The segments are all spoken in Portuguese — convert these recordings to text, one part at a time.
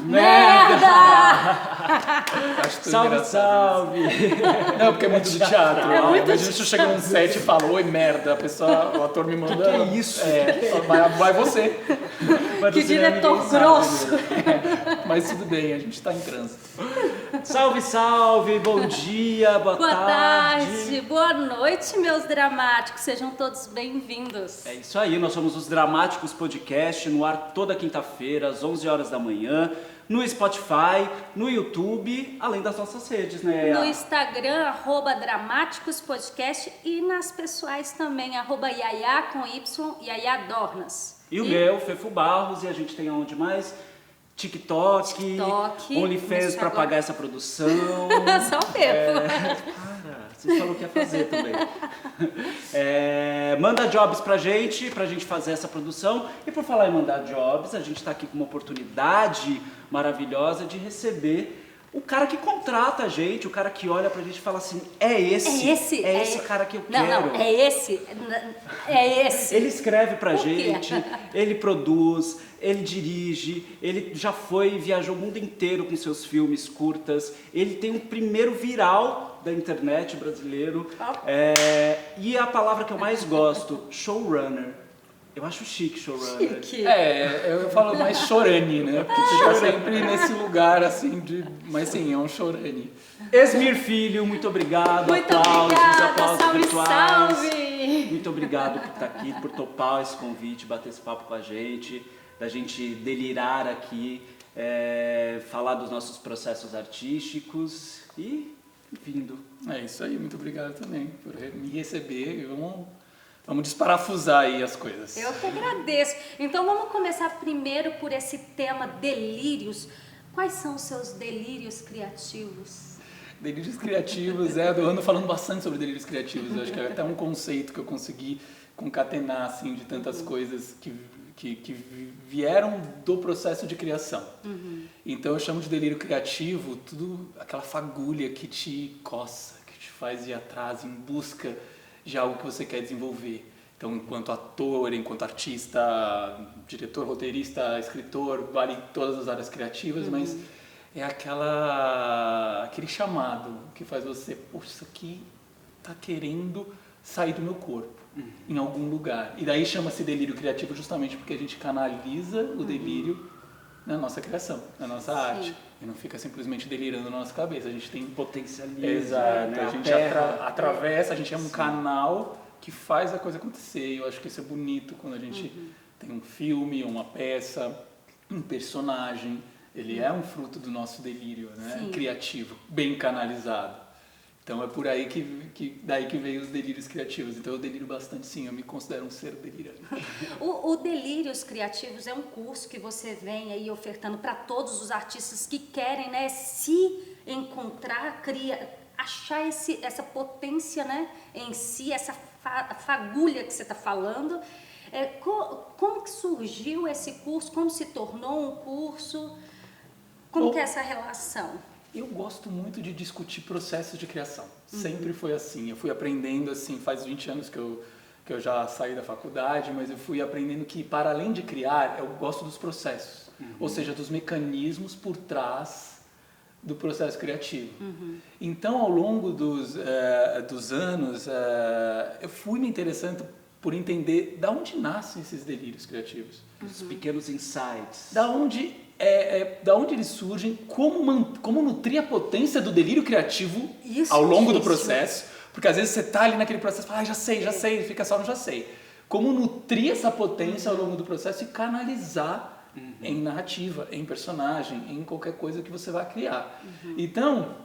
Merda! Salve, salve! Não, porque é muito do teatro. É muito Imagina se eu chego num set e falo, oi, merda. O ator me manda... Que é isso? Vai você. Mas Que no cinema diretor ninguém sabe, grosso! né? Mas tudo bem, a gente tá em trânsito. Salve, salve! Bom dia, boa tarde, boa noite, meus dramáticos. Sejam todos bem-vindos. É isso aí, nós somos os Dramáticos Podcast, no ar toda quinta-feira, às 11 horas da manhã, no Spotify, no YouTube, além das nossas redes, né? No Instagram, @dramáticospodcast e nas pessoais também, @Yaya com Y, Yaya Dornas. E o meu, Fefo Barros, e a gente tem aonde mais? TikTok, OnlyFans pra pagar essa produção. Só o Fefo. Cara, você falou que ia fazer também. Manda jobs pra gente fazer essa produção. E por falar em mandar jobs, a gente tá aqui com uma oportunidade maravilhosa de receber o cara que contrata a gente, o cara que olha pra gente e fala assim, é esse cara que eu quero. Não, é esse. Ele escreve pra Por quê? gente, ele produz, ele dirige, ele já viajou o mundo inteiro com seus filmes curtas, ele tem o primeiro viral da internet brasileiro, e a palavra que eu mais gosto, showrunner. Eu acho chique showrunner. Chique. Eu falo mais chorane, né? Porque você tá sempre nesse lugar, assim, Mas sim, é um chorane. Esmir Filho, muito obrigado. Muito aplausos obrigada, salve, virtuais. salve! Muito obrigado por estar aqui, por topar esse convite, bater esse papo com a gente, da gente delirar aqui, falar dos nossos processos artísticos e vindo. É isso aí, muito obrigado também por me receber. Vamos desparafusar aí as coisas. Eu que agradeço. Então vamos começar primeiro por esse tema delírios. Quais são os seus delírios criativos? Delírios criativos, eu ando falando bastante sobre delírios criativos. Eu acho que é até um conceito que eu consegui concatenar, assim, de tantas coisas que vieram do processo de criação. Então eu chamo de delírio criativo tudo aquela fagulha que te coça, que te faz ir atrás em busca de algo que você quer desenvolver. Então, enquanto ator, enquanto artista, diretor, roteirista, escritor, vale em todas as áreas criativas, mas é aquele chamado que faz você, poxa, isso aqui tá querendo sair do meu corpo, em algum lugar. E daí chama-se delírio criativo justamente porque a gente canaliza o delírio na nossa criação, na nossa arte. E não fica simplesmente delirando na nossa cabeça. A gente tem Potencializa. Exato, né? a gente atravessa, a gente é um canal que faz a coisa acontecer. E eu acho que isso é bonito quando a gente tem um filme, uma peça, um personagem. Ele é um fruto do nosso delírio, né? Criativo, bem canalizado. Então é por aí daí que veio os delírios criativos. Então eu deliro bastante, sim, eu me considero um ser delirante. O Delírios Criativos é um curso que você vem aí ofertando para todos os artistas que querem, né, se encontrar, achar essa potência, né, em si, essa fagulha que você está falando. Como que surgiu esse curso? Como se tornou um curso? Como que é essa relação? Eu gosto muito de discutir processos de criação. Sempre foi assim. Eu fui aprendendo assim, faz 20 anos que eu já saí da faculdade, mas eu fui aprendendo que, para além de criar, eu gosto dos processos. Ou seja, dos mecanismos por trás do processo criativo. Então, ao longo dos anos, eu fui me interessando por entender de onde nascem esses delírios criativos. Os pequenos insights. Da onde eles surgem, como nutrir a potência do delírio criativo ao longo do processo, porque às vezes você está ali naquele processo e fala, já sei, fica só no já sei. Como nutrir essa potência ao longo do processo e canalizar em narrativa, em personagem, em qualquer coisa que você vai criar. Então,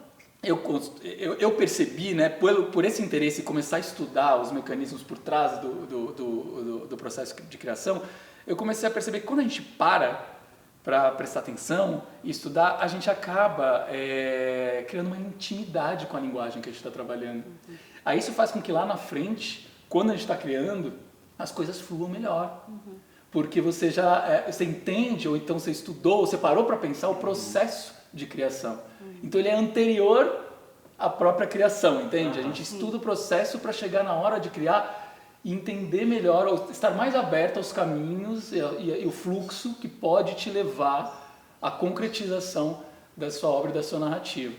eu percebi, né, por esse interesse, começar a estudar os mecanismos por trás do processo de criação, eu comecei a perceber que quando a gente para prestar atenção e estudar, a gente acaba criando uma intimidade com a linguagem que a gente está trabalhando. Aí isso faz com que lá na frente, quando a gente está criando, as coisas fluam melhor. Porque você você entende, ou então você estudou, você parou para pensar o processo de criação. Então ele é anterior à própria criação, entende? A gente estuda o processo para chegar na hora de criar e entender melhor, ou estar mais aberto aos caminhos e o fluxo que pode te levar à concretização da sua obra e da sua narrativa.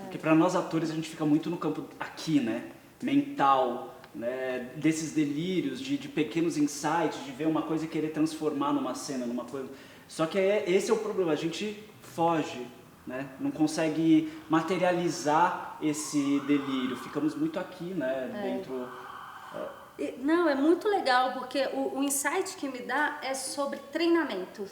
Porque para nós atores a gente fica muito no campo aqui, né? Mental, né? Desses delírios, de pequenos insights, de ver uma coisa e querer transformar numa cena, numa coisa. Só que esse é o problema, a gente foge, né? Não consegue materializar esse delírio, ficamos muito aqui, né? Dentro... Não, é muito legal, porque o insight que me dá é sobre treinamento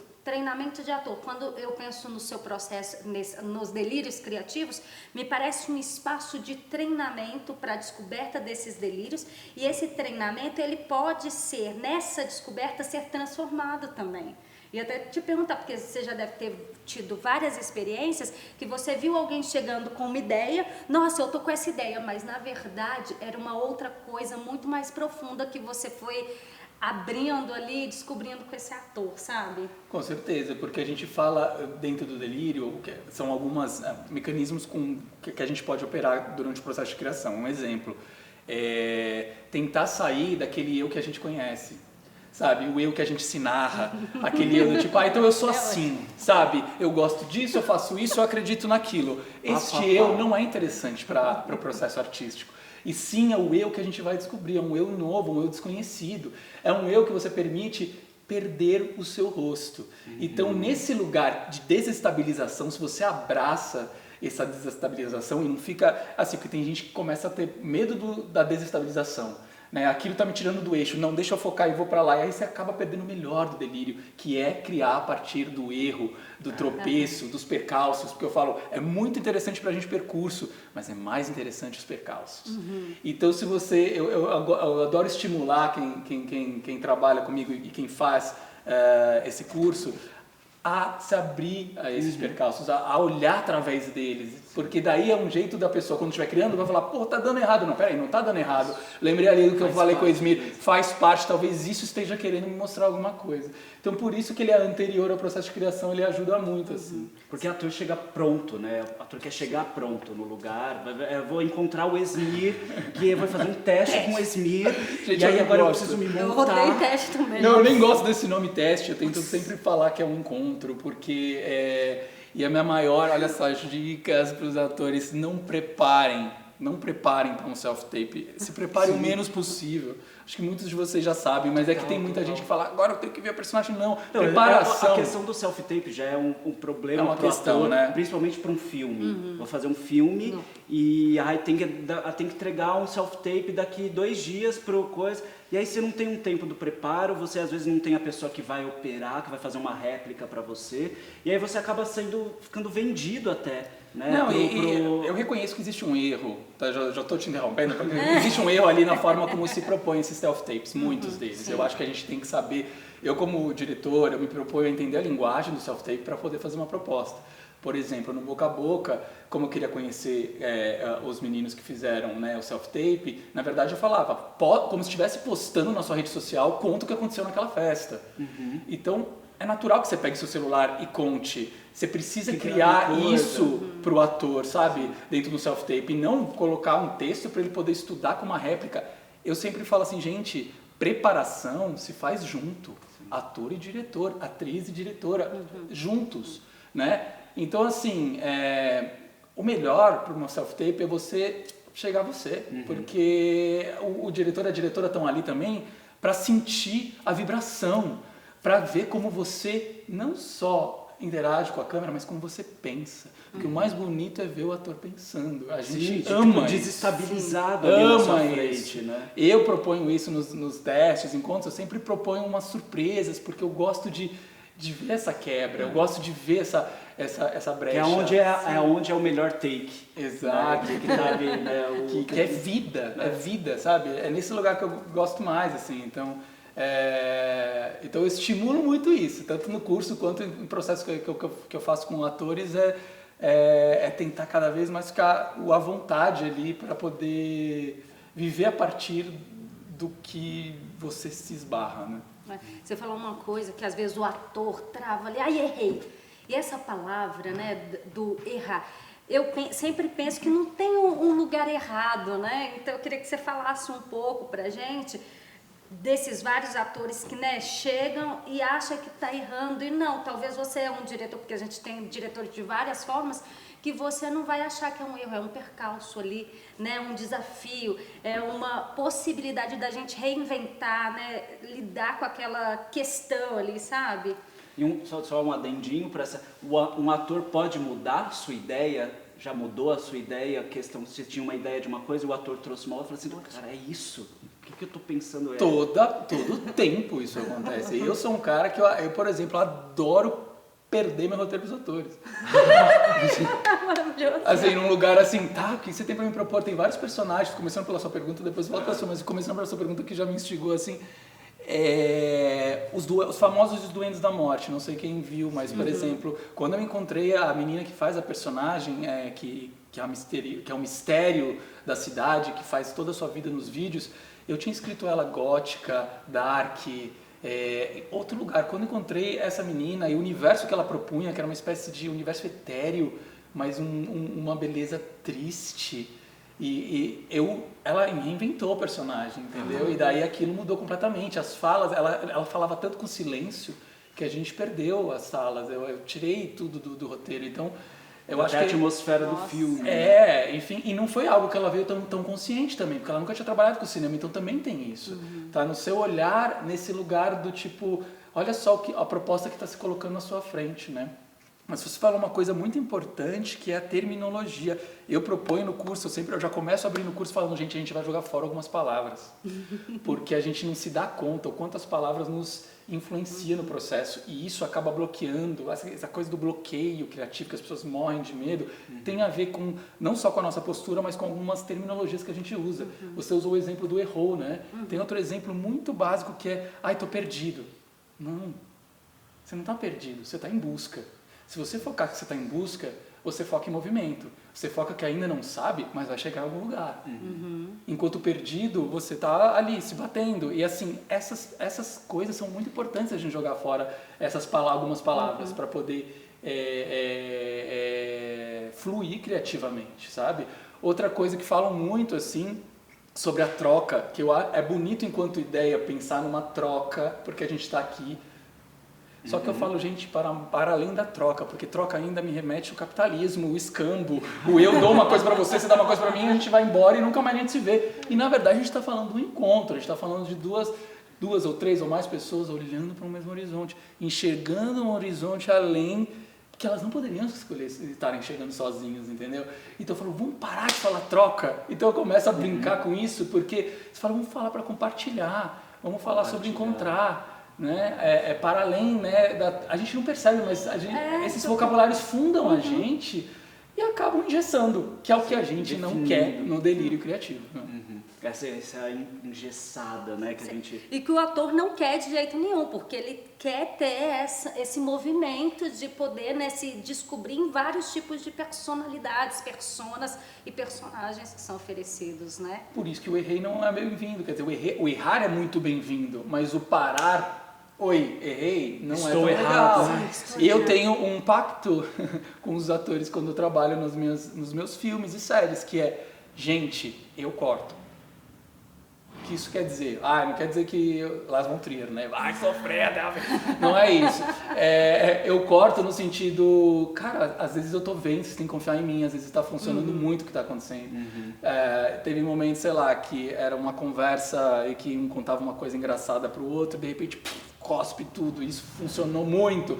de ator. Quando eu penso no seu processo, nos delírios criativos, me parece um espaço de treinamento para a descoberta desses delírios, e esse treinamento, ele pode ser, nessa descoberta, ser transformado também. E até te perguntar, porque você já deve ter tido várias experiências que você viu alguém chegando com uma ideia, nossa, eu tô com essa ideia, mas na verdade era uma outra coisa muito mais profunda que você foi abrindo ali, descobrindo com esse ator, sabe? Com certeza, porque a gente fala dentro do delírio, são alguns mecanismos que a gente pode operar durante o processo de criação. Um exemplo é tentar sair daquele eu que a gente conhece. Sabe, o eu que a gente se narra, aquele eu do tipo, então eu sou assim, sabe, eu gosto disso, eu faço isso, eu acredito naquilo. Este eu não é interessante para o processo artístico. E sim, é o eu que a gente vai descobrir, é um eu novo, um eu desconhecido. É um eu que você permite perder o seu rosto. Então, nesse lugar de desestabilização, se você abraça essa desestabilização e não fica assim, porque tem gente que começa a ter medo da desestabilização. Né? Aquilo está me tirando do eixo, não, deixa eu focar e vou para lá. E aí você acaba perdendo o melhor do delírio, que é criar a partir do erro, do tropeço, dos percalços. Porque eu falo, é muito interessante para a gente percurso, mas é mais interessante os percalços. Então, se você... Eu adoro estimular quem trabalha comigo e quem faz esse curso a se abrir a esses percalços, a olhar através deles, porque daí é um jeito da pessoa, quando estiver criando, vai falar, pô, tá dando errado. Não, peraí, não tá dando errado. Lembrei ali do que eu falei com o Esmir, faz parte, talvez isso esteja querendo me mostrar alguma coisa. Então, por isso que ele é anterior ao processo de criação, ele ajuda muito, assim. Porque o ator chega pronto, né? O ator quer chegar pronto no lugar. Eu vou encontrar o Esmir, que eu vou fazer um teste com o Esmir, Gente, e aí agora eu preciso me montar. Eu rodei teste também. Não, eu nem gosto desse nome teste, eu tento sempre falar que é um encontro, porque e a minha maior, olha só, dicas para os atores, não preparem para um self-tape, se preparem o menos possível. Acho que muitos de vocês já sabem, mas é que tem muita gente que fala, agora eu tenho que ver a personagem. Não, preparação. A questão do self-tape já é um problema, é uma questão, ator, né? Principalmente para um filme. Vou fazer um filme e aí tem que entregar um self-tape daqui 2 dias para coisa. E aí você não tem um tempo do preparo, você às vezes não tem a pessoa que vai operar, que vai fazer uma réplica para você. E aí você acaba ficando vendido até. Né? Não, eu reconheço que existe um erro, tá? Já estou te interrompendo, porque existe um erro ali na forma como se propõe esses self-tapes, muitos deles. Sim. Eu acho que a gente tem que saber, eu como diretor, eu me proponho a entender a linguagem do self-tape para poder fazer uma proposta. Por exemplo, no Boca a Boca, como eu queria conhecer os meninos que fizeram, né, o self-tape, na verdade eu falava, como se estivesse postando na sua rede social, conta o que aconteceu naquela festa. Então, é natural que você pegue seu celular e conte. Você precisa criar isso para o ator, sabe? Dentro do self-tape. E não colocar um texto para ele poder estudar com uma réplica. Eu sempre falo assim, gente, preparação se faz junto. Ator e diretor, atriz e diretora, juntos, né? Então, assim, o melhor para uma self-tape é você chegar a você. Porque o diretor e a diretora estão ali também para sentir a vibração, para ver como você não só interage com a câmera, mas como você pensa. Porque o mais bonito é ver o ator pensando. A gente ama desestabilizado ali na sua frente, né? Eu proponho isso nos testes, encontros, eu sempre proponho umas surpresas, porque eu gosto de ver essa quebra, eu gosto de ver essa brecha. Que é onde é o melhor take. Exato. Né? Que sabe, né? que é vida, é vida, sabe? É nesse lugar que eu gosto mais, assim, então... Então eu estimulo muito isso, tanto no curso quanto em processo que eu faço com atores, tentar cada vez mais ficar à vontade ali para poder viver a partir do que você se esbarra, né? Você falou uma coisa que às vezes o ator trava ali, ai, errei. E essa palavra, né, do errar, eu sempre penso que não tem um lugar errado, né? Então eu queria que você falasse um pouco pra gente desses vários atores que, né, chegam e acham que está errando, e não, talvez você é um diretor, porque a gente tem diretores de várias formas, que você não vai achar que é um erro, é um percalço ali, né, um desafio, é uma possibilidade da gente reinventar, né, lidar com aquela questão ali, sabe? E só um adendinho para essa, um ator pode mudar sua ideia? Já mudou a sua ideia? A questão, você tinha uma ideia de uma coisa e o ator trouxe uma outra, falou assim, cara, é isso? O que eu tô pensando? Todo tempo isso acontece. Eu sou um cara que, eu, por exemplo, adoro perder meu roteiro pros atores. Maravilhoso. Assim, num lugar assim, tá, o que você tem pra me propor? Tem vários personagens, começando pela sua pergunta, depois volto pra sua, mas começando pela sua pergunta que já me instigou, assim, os famosos Duendes da Morte, não sei quem viu, mas, por exemplo, quando eu encontrei a menina que faz a personagem, que é um mistério da cidade, que faz toda a sua vida nos vídeos, eu tinha escrito ela gótica, dark, outro lugar. Quando encontrei essa menina e o universo que ela propunha, que era uma espécie de universo etéreo, mas uma beleza triste, ela reinventou o personagem, entendeu? E daí aquilo mudou completamente. As falas, ela falava tanto com silêncio que a gente perdeu as falas. Eu tirei tudo do roteiro, então eu acho que a atmosfera do filme. Enfim, e não foi algo que ela veio tão consciente também, porque ela nunca tinha trabalhado com cinema, então também tem isso. Tá no seu olhar, nesse lugar do tipo, olha só a proposta que está se colocando na sua frente, né? Mas você fala uma coisa muito importante, que é a terminologia. Eu proponho no curso, eu já começo abrindo o curso falando, gente, a gente vai jogar fora algumas palavras. Porque a gente não se dá conta o quanto as palavras nos influenciam no processo. E isso acaba bloqueando, essa coisa do bloqueio criativo, que as pessoas morrem de medo, tem a ver com, não só com a nossa postura, mas com algumas terminologias que a gente usa. Você usou o exemplo do errou, né? Tem outro exemplo muito básico que é, tô perdido. Não, você não está perdido, você está em busca. Se você focar que você está em busca, você foca em movimento. Você foca que ainda não sabe, mas vai chegar em algum lugar. Enquanto perdido, você está ali, se batendo. E assim, essas coisas são muito importantes a gente jogar fora algumas palavras para poder fluir criativamente, sabe? Outra coisa que falam muito, assim, sobre a troca, que é bonito enquanto ideia pensar numa troca, porque a gente está aqui. Só que eu falo, gente, para além da troca, porque troca ainda me remete ao capitalismo, o escambo, eu dou uma coisa para você dá uma coisa para mim, a gente vai embora e nunca mais a gente se vê. E na verdade a gente está falando do encontro, a gente está falando de duas ou três ou mais pessoas olhando para o mesmo horizonte, enxergando um horizonte além, que elas não poderiam escolher estarem chegando sozinhas, entendeu? Então eu falo, vamos parar de falar troca. Então eu começo a brincar com isso, porque você fala, vamos falar para compartilhar, vamos falar sobre encontrar. Né? Para além, né, a gente não percebe, mas esses vocabulários fundam a gente e acabam engessando, que é o que a gente não quer no delírio criativo. Né? Essa engessada, né, que a gente... E que o ator não quer de jeito nenhum, porque ele quer ter esse movimento de poder, né, se descobrir em vários tipos de personalidades, personas e personagens que são oferecidos, né? Por isso que o errei não é bem-vindo, quer dizer, o errar é muito bem-vindo, mas o parar... Oi, errei, não é tão legal. E eu tenho um pacto com os atores quando eu trabalho nos meus filmes e séries, que é, gente, eu corto. O que isso quer dizer? Não quer dizer que Lars von Trier, né? Vai sofrer até a... Não é isso. Eu corto no sentido, cara, às vezes eu tô vendo, vocês têm que confiar em mim, às vezes está funcionando muito o que está acontecendo. Teve momentos, sei lá, que era uma conversa e que um contava uma coisa engraçada pro outro, de repente... cospe tudo, isso funcionou muito.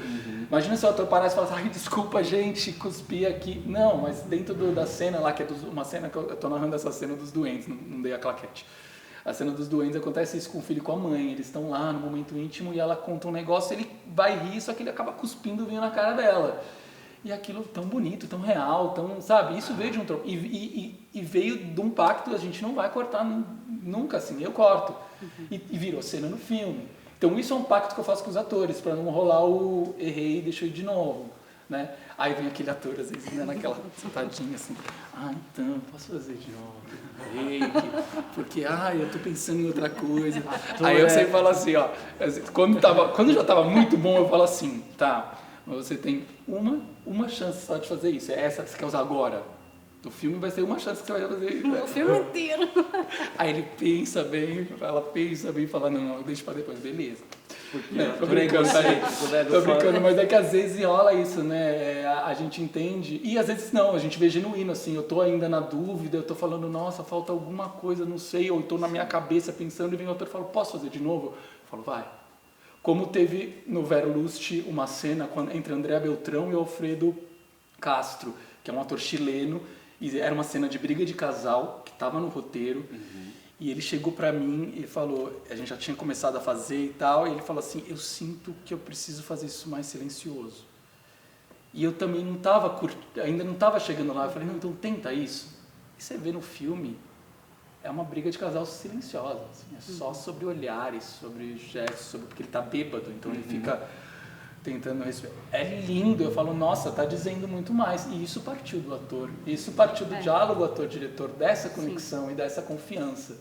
Imagina se o ator parasse e falasse, desculpa gente, cuspi aqui. Não, mas dentro da cena lá, que é uma cena que eu tô narrando essa cena dos doentes, não dei a claquete. A cena dos doentes acontece isso com o filho e com a mãe, eles estão lá no momento íntimo e ela conta um negócio, ele vai rir, só que ele acaba cuspindo vinho na cara dela. E aquilo tão bonito, tão real, tão, sabe, isso veio de um troco. E veio de um pacto, a gente não vai cortar nunca, assim, eu corto. E virou cena no filme. Então isso é um pacto que eu faço com os atores, para não rolar o errei e deixa eu ir de novo, né? Aí vem aquele ator, às vezes, né, naquela sentadinha assim, então, posso fazer de novo? Porque, eu tô pensando em outra coisa. Aí eu sempre falo assim, quando já tava muito bom, eu falo assim, tá, mas você tem uma chance só de fazer isso, é essa que você quer usar agora? O filme vai ser uma chance que você vai fazer. O filme inteiro. Aí ele pensa bem, ela pensa bem e fala, não, deixa pra depois, beleza. Tô brincando, mas é que às vezes rola isso, né? A gente entende, e às vezes não, a gente vê genuíno, assim, eu tô ainda na dúvida, eu tô falando, nossa, falta alguma coisa, não sei, ou eu tô na minha cabeça pensando, e vem o autor e fala, posso fazer de novo? Eu falo, vai. Como teve no Vero Lust uma cena entre Andréa Beltrão e Alfredo Castro, que é um ator chileno, e era uma cena de briga de casal, que estava no roteiro, e ele chegou pra mim e falou, a gente já tinha começado a fazer e tal, e ele falou assim, eu sinto que eu preciso fazer isso mais silencioso. E eu também não estava ainda não estava chegando lá, eu falei, não, então tenta isso. E você vê no filme, é uma briga de casal silenciosa, assim, é só sobre olhares, sobre gestos, porque ele tá bêbado, então ele fica tentando respirar. É lindo, eu falo, nossa, tá dizendo muito mais. E isso partiu do ator, isso partiu do diálogo ator-diretor, dessa conexão e dessa confiança,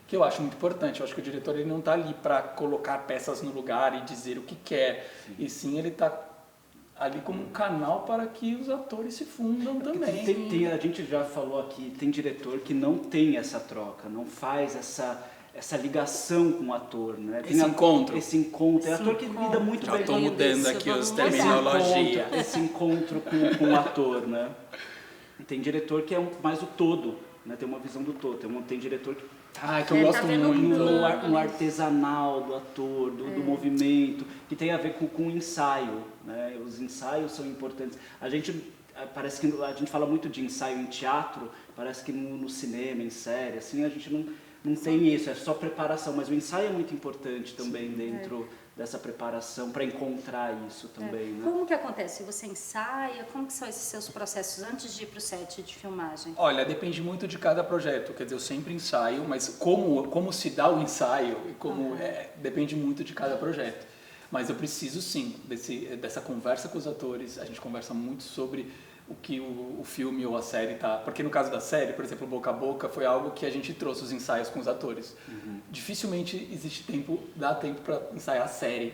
que eu acho muito importante. Eu acho que o diretor ele não tá ali para colocar peças no lugar e dizer o que quer, e sim ele tá ali como um canal para que os atores se fundam também. A gente já falou aqui, tem diretor que não tem essa troca, não faz essa ligação com o ator, né? Esse encontro. É ator que lida muito já bem estou mudando aqui os terminologia. Esse encontro com o ator, né? Tem diretor que é mais o todo, né? Tem uma visão do todo. Tem diretor que que eu gosto muito. Um artesanal do ator, do movimento, que tem a ver com o ensaio, né? Os ensaios são importantes. Parece que a gente fala muito de ensaio em teatro, parece que no cinema, em série, assim, a gente não tem isso, é só preparação, mas o ensaio é muito importante também dentro dessa preparação para encontrar isso também, né? Como que acontece? Você ensaia? Como que são esses seus processos antes de ir para o set de filmagem? Olha, depende muito de cada projeto, quer dizer, eu sempre ensaio, mas como se dá o ensaio, depende muito de cada projeto. Mas eu preciso sim dessa conversa com os atores, a gente conversa muito sobre o que o filme ou a série tá... Porque no caso da série, por exemplo, Boca a Boca, foi algo que a gente trouxe os ensaios com os atores. Dificilmente dá tempo para ensaiar a série,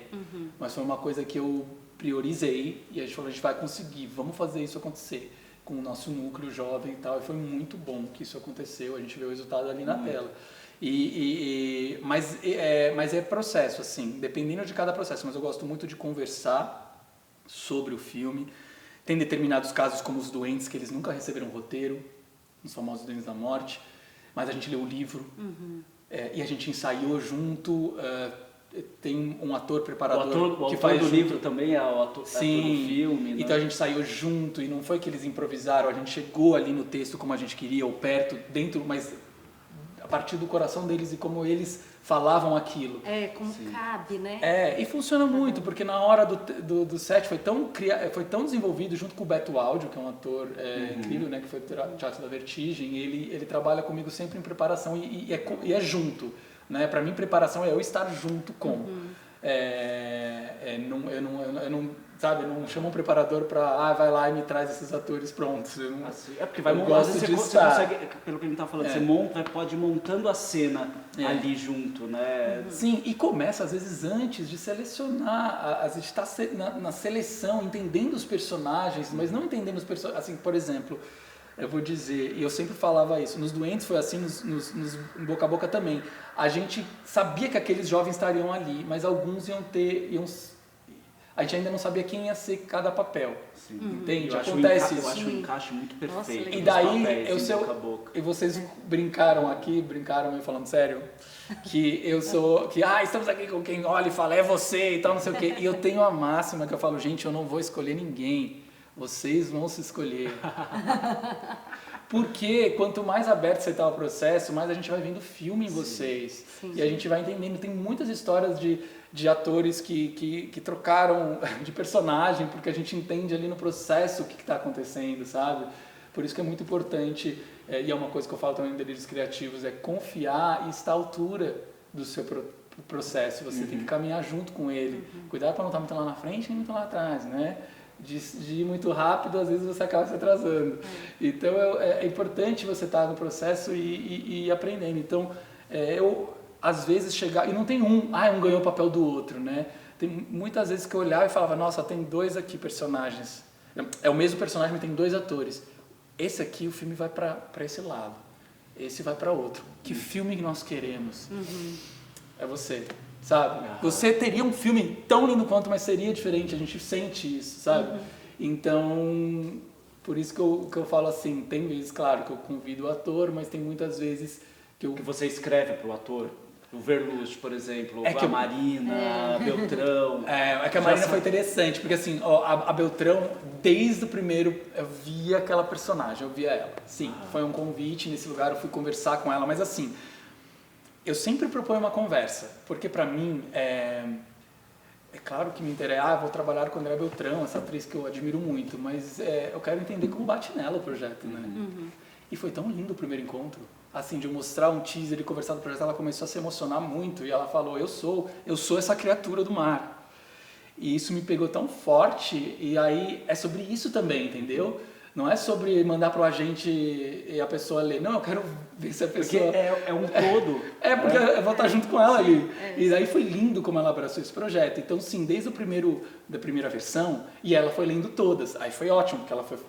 mas foi uma coisa que eu priorizei e a gente falou, a gente vai conseguir, vamos fazer isso acontecer com o nosso núcleo jovem e tal, e foi muito bom que isso aconteceu, a gente vê o resultado ali na tela. Mas é processo, assim, dependendo de cada processo, mas eu gosto muito de conversar sobre o filme. Tem determinados casos, como os doentes, que eles nunca receberam roteiro, os famosos Doentes da Morte, mas a gente leu o livro e a gente ensaiou junto. Tem um ator preparador que faz do livro também é o ator do filme. Né? Então a gente saiu junto e não foi que eles improvisaram, a gente chegou ali no texto como a gente queria, ou perto, dentro, mas a partir do coração deles e como eles falavam aquilo. Como cabe, né? E funciona muito, porque na hora do set foi tão desenvolvido, junto com o Beto Áudio, que é um ator incrível, né, que foi Teatro da Vertigem, ele trabalha comigo sempre em preparação e é junto. Né? Para mim, preparação é eu estar junto com. Eu não chamo um preparador para vai lá e me traz esses atores prontos. Porque vai montar, você consegue, pelo que ele está falando, você pode ir montando a cena ali junto, né? Sim, e começa às vezes antes de selecionar, a gente está na seleção, entendendo os personagens, mas não entendendo os personagens, assim, por exemplo, eu vou dizer, e eu sempre falava isso, nos Doentes foi assim, nos Boca a Boca também, a gente sabia que aqueles jovens estariam ali, mas alguns a gente ainda não sabia quem ia ser cada papel. Sim. Entende? Acontece isso. Eu acho um encaixe muito perfeito. Nossa, e daí, e vocês brincaram me falando sério, que eu sou, estamos aqui com quem olha e fala, é você e tal, não sei o quê. E eu tenho a máxima que eu falo, gente, eu não vou escolher ninguém, vocês vão se escolher. Porque quanto mais aberto você está ao processo, mais a gente vai vendo filme em vocês. Sim. E a gente vai entendendo. Tem muitas histórias de atores que trocaram de personagem, porque a gente entende ali no processo o que está acontecendo, sabe? Por isso que é muito importante, e é uma coisa que eu falo também em Delírios Criativos, é confiar e estar à altura do seu processo. Você tem que caminhar junto com ele. Cuidado para não estar muito lá na frente e muito lá atrás, né? De ir muito rápido, às vezes você acaba se atrasando. Então é importante você estar no processo e aprendendo. Então eu às vezes chegar, e não tem um ganhou o papel do outro, né? Tem muitas vezes que eu olhava e falava, nossa, tem dois aqui personagens. É o mesmo personagem, mas tem dois atores. esse aqui, o filme vai para esse lado, esse vai para outro. Que filme que nós queremos? É você, sabe? Você teria um filme tão lindo quanto, mas seria diferente, a gente sente isso, sabe? Então, por isso que eu falo assim, tem vezes, claro, que eu convido o ator, mas tem muitas vezes que eu... Que você escreve pro ator? O Verlucci, por exemplo, a Marina, a Beltrão. É que a Marina foi interessante, porque assim, a Beltrão, desde o primeiro, eu via aquela personagem, eu via ela. Sim, foi um convite nesse lugar, eu fui conversar com ela, mas assim, eu sempre proponho uma conversa, porque pra mim, é claro que me interessa, vou trabalhar com a Andréa Beltrão, essa atriz que eu admiro muito, mas eu quero entender como bate nela o projeto, né? E foi tão lindo o primeiro encontro. Assim, de eu mostrar um teaser e conversar do projeto, ela começou a se emocionar muito e ela falou, eu sou essa criatura do mar. E isso me pegou tão forte, e aí é sobre isso também, entendeu? Não é sobre mandar pro agente e a pessoa ler, não, eu quero ver se a pessoa... Porque é um todo. Porque eu vou estar junto com ela ali. E daí foi lindo como ela abraçou esse projeto. Então, sim, desde da primeira versão, e ela foi lendo todas. Aí foi ótimo, porque ela foi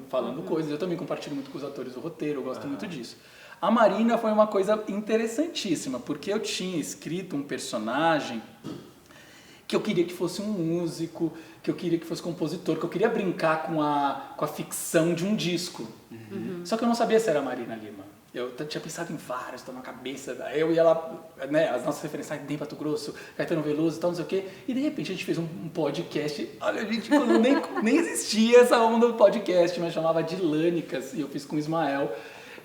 falando coisas. Eu também compartilho muito com os atores o roteiro, eu gosto muito disso. A Marina foi uma coisa interessantíssima, porque eu tinha escrito um personagem que eu queria que fosse um músico, que eu queria que fosse compositor, que eu queria brincar com a ficção de um disco. Só que eu não sabia se era a Marina Lima. Eu tinha pensado em vários, tô na cabeça, eu e ela, né, as nossas referências, Ney Matogrosso, Caetano Veloso e tal, não sei o quê, e de repente a gente fez um podcast, olha, a gente quando nem existia essa onda do podcast, mas chamava Dilânicas, e eu fiz com o Ismael,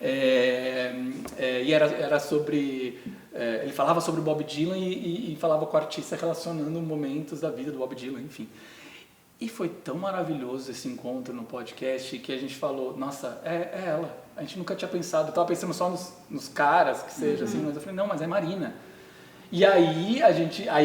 e era sobre... ele falava sobre o Bob Dylan e falava com o artista relacionando momentos da vida do Bob Dylan, enfim. E foi tão maravilhoso esse encontro no podcast que a gente falou, nossa, é ela. A gente nunca tinha pensado, eu tava pensando só nos caras, que seja assim, mas eu falei, não, mas é Marina. E aí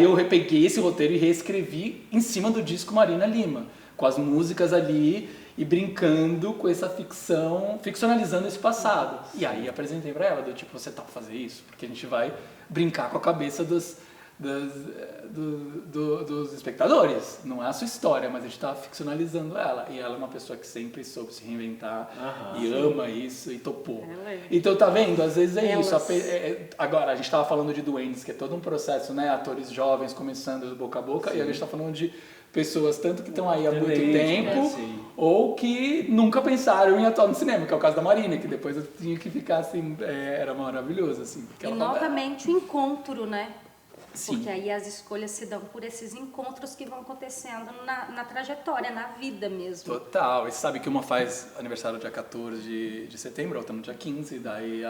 eu repeguei esse roteiro e reescrevi em cima do disco Marina Lima, com as músicas ali e brincando com essa ficção, ficcionalizando esse passado. E aí apresentei pra ela, do tipo, você tá pra fazer isso? Porque a gente vai brincar com a cabeça dos espectadores. Não é a sua história, mas a gente tá ficcionalizando ela. E ela é uma pessoa que sempre soube se reinventar e ama isso e topou. Então tá vendo? Às vezes é isso. Agora, a gente tava falando de duendes, que é todo um processo, né? Atores jovens começando do boca a boca. Sim. E a gente tá falando de pessoas tanto que estão aí há muito tempo ou que nunca pensaram em atuar no cinema, que é o caso da Marina, que depois eu tinha que ficar assim, era maravilhoso assim. E novamente o encontro, né? Sim. Porque aí as escolhas se dão por esses encontros que vão acontecendo na trajetória, na vida mesmo. Total. E sabe que uma faz aniversário dia 14 de setembro, outra no dia 15, daí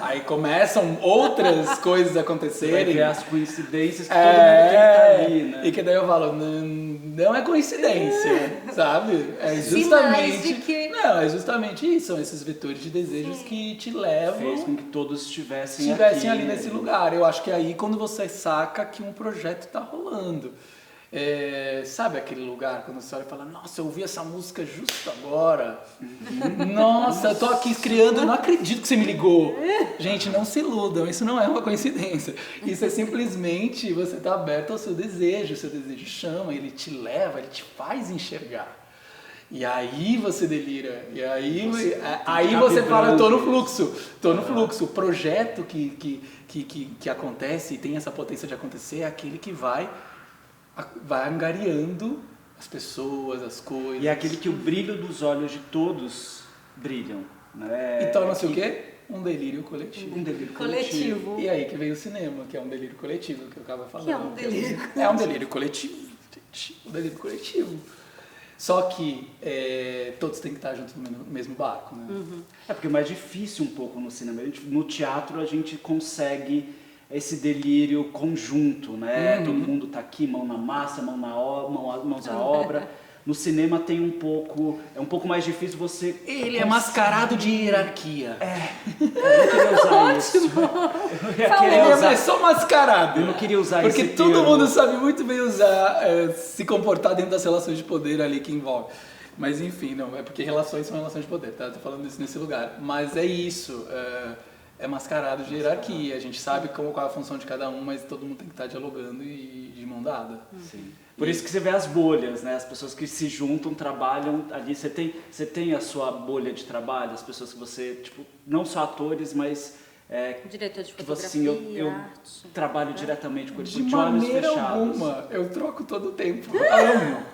aí começam outras coisas a acontecerem. Vai criar as coincidências que todo mundo quer estar ali, né? E que daí eu falo, não é coincidência, sabe? É justamente... Não, é justamente isso, são esses vetores de desejos que te levam... Fez com que todos estivessem ali nesse lugar. Eu acho que aí quando você saca que um projeto tá rolando. Sabe aquele lugar quando você olha e fala, nossa, eu ouvi essa música justo agora. Nossa, eu tô aqui criando, eu não acredito que você me ligou. Gente, não se iludam, isso não é uma coincidência. Isso é simplesmente você tá aberto ao seu desejo chama, ele te leva, ele te faz enxergar. E aí você delira, e aí você fala, eu tô no fluxo. O projeto que acontece e tem essa potência de acontecer é aquele que vai angariando as pessoas, as coisas. E é aquele que o brilho dos olhos de todos brilham. Né? E torna-se o quê? Um delírio coletivo. Um delírio coletivo. E aí que veio o cinema, que é um delírio coletivo, que eu acabo falando. Que é um delírio coletivo. É um delírio coletivo, gente. Um delírio coletivo. Só que todos têm que estar juntos no mesmo barco, né? É porque é mais difícil um pouco no cinema. No teatro a gente consegue esse delírio conjunto, né? Todo mundo tá aqui, mão na massa, mãos à obra. No cinema tem é um pouco mais difícil você... Ele é mascarado de hierarquia. Eu não queria usar isso. Ele é só mascarado. Eu não queria usar isso. Porque todo mundo sabe muito bem se comportar dentro das relações de poder ali que envolve. Mas enfim, não, é porque relações são relações de poder, tá? Tô falando isso nesse lugar. Mas é isso, é mascarado de hierarquia. A gente sabe qual é a função de cada um, mas todo mundo tem que estar dialogando e de mão dada. Sim. Por isso que você vê as bolhas, né? As pessoas que se juntam, trabalham ali. Você tem a sua bolha de trabalho, as pessoas que você, tipo, não só atores, mas diretor de tipo fotografia, assim, eu arte. trabalho diretamente com eles, De de olhos maneira fechados. alguma, eu troco todo o tempo. Amo.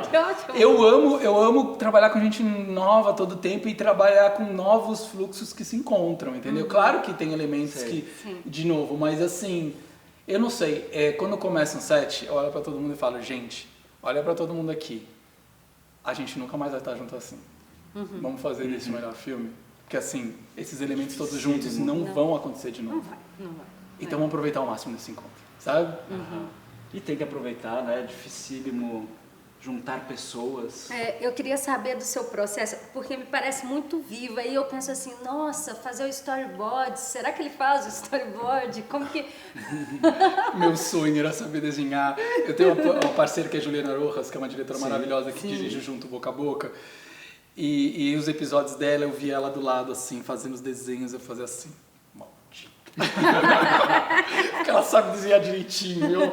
Que ótimo. Eu amo trabalhar com gente nova todo o tempo e trabalhar com novos fluxos que se encontram, entendeu? Claro que tem elementos de novo, mas assim, eu não sei, quando começa um set, eu olho pra todo mundo e falo, gente, olha pra todo mundo aqui, a gente nunca mais vai estar junto assim. Vamos fazer desse o melhor filme? Porque assim, esses elementos todos juntos não vão acontecer de novo. Não vai. Então vamos aproveitar ao máximo desse encontro, sabe? E tem que aproveitar, né? É dificílimo juntar pessoas. Eu queria saber do seu processo, porque me parece muito viva. E eu penso assim, nossa, fazer o storyboard, será que ele faz o storyboard? Como que... Meu sonho era saber desenhar. Eu tenho uma parceira que é a Juliana Rojas, que é uma diretora maravilhosa que dirige junto Boca a Boca. E os episódios dela, eu via ela do lado, assim, fazendo os desenhos, eu fazia assim, maldito. Porque ela sabe desenhar direitinho,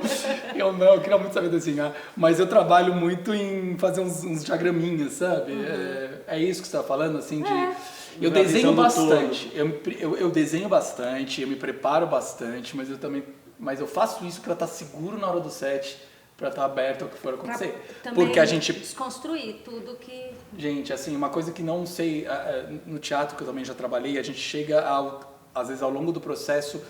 eu não, eu queria muito saber desenhar. Mas eu trabalho muito em fazer uns diagraminhas, sabe? É isso que você está falando, assim, de... Eu desenho bastante, eu desenho bastante, eu me preparo bastante, mas eu faço isso para estar seguro na hora do set, para estar aberto ao que for acontecer. Porque a gente desconstruir tudo que... Gente, assim, uma coisa que não sei, no teatro que eu também já trabalhei, a gente chega, às vezes, ao longo do processo,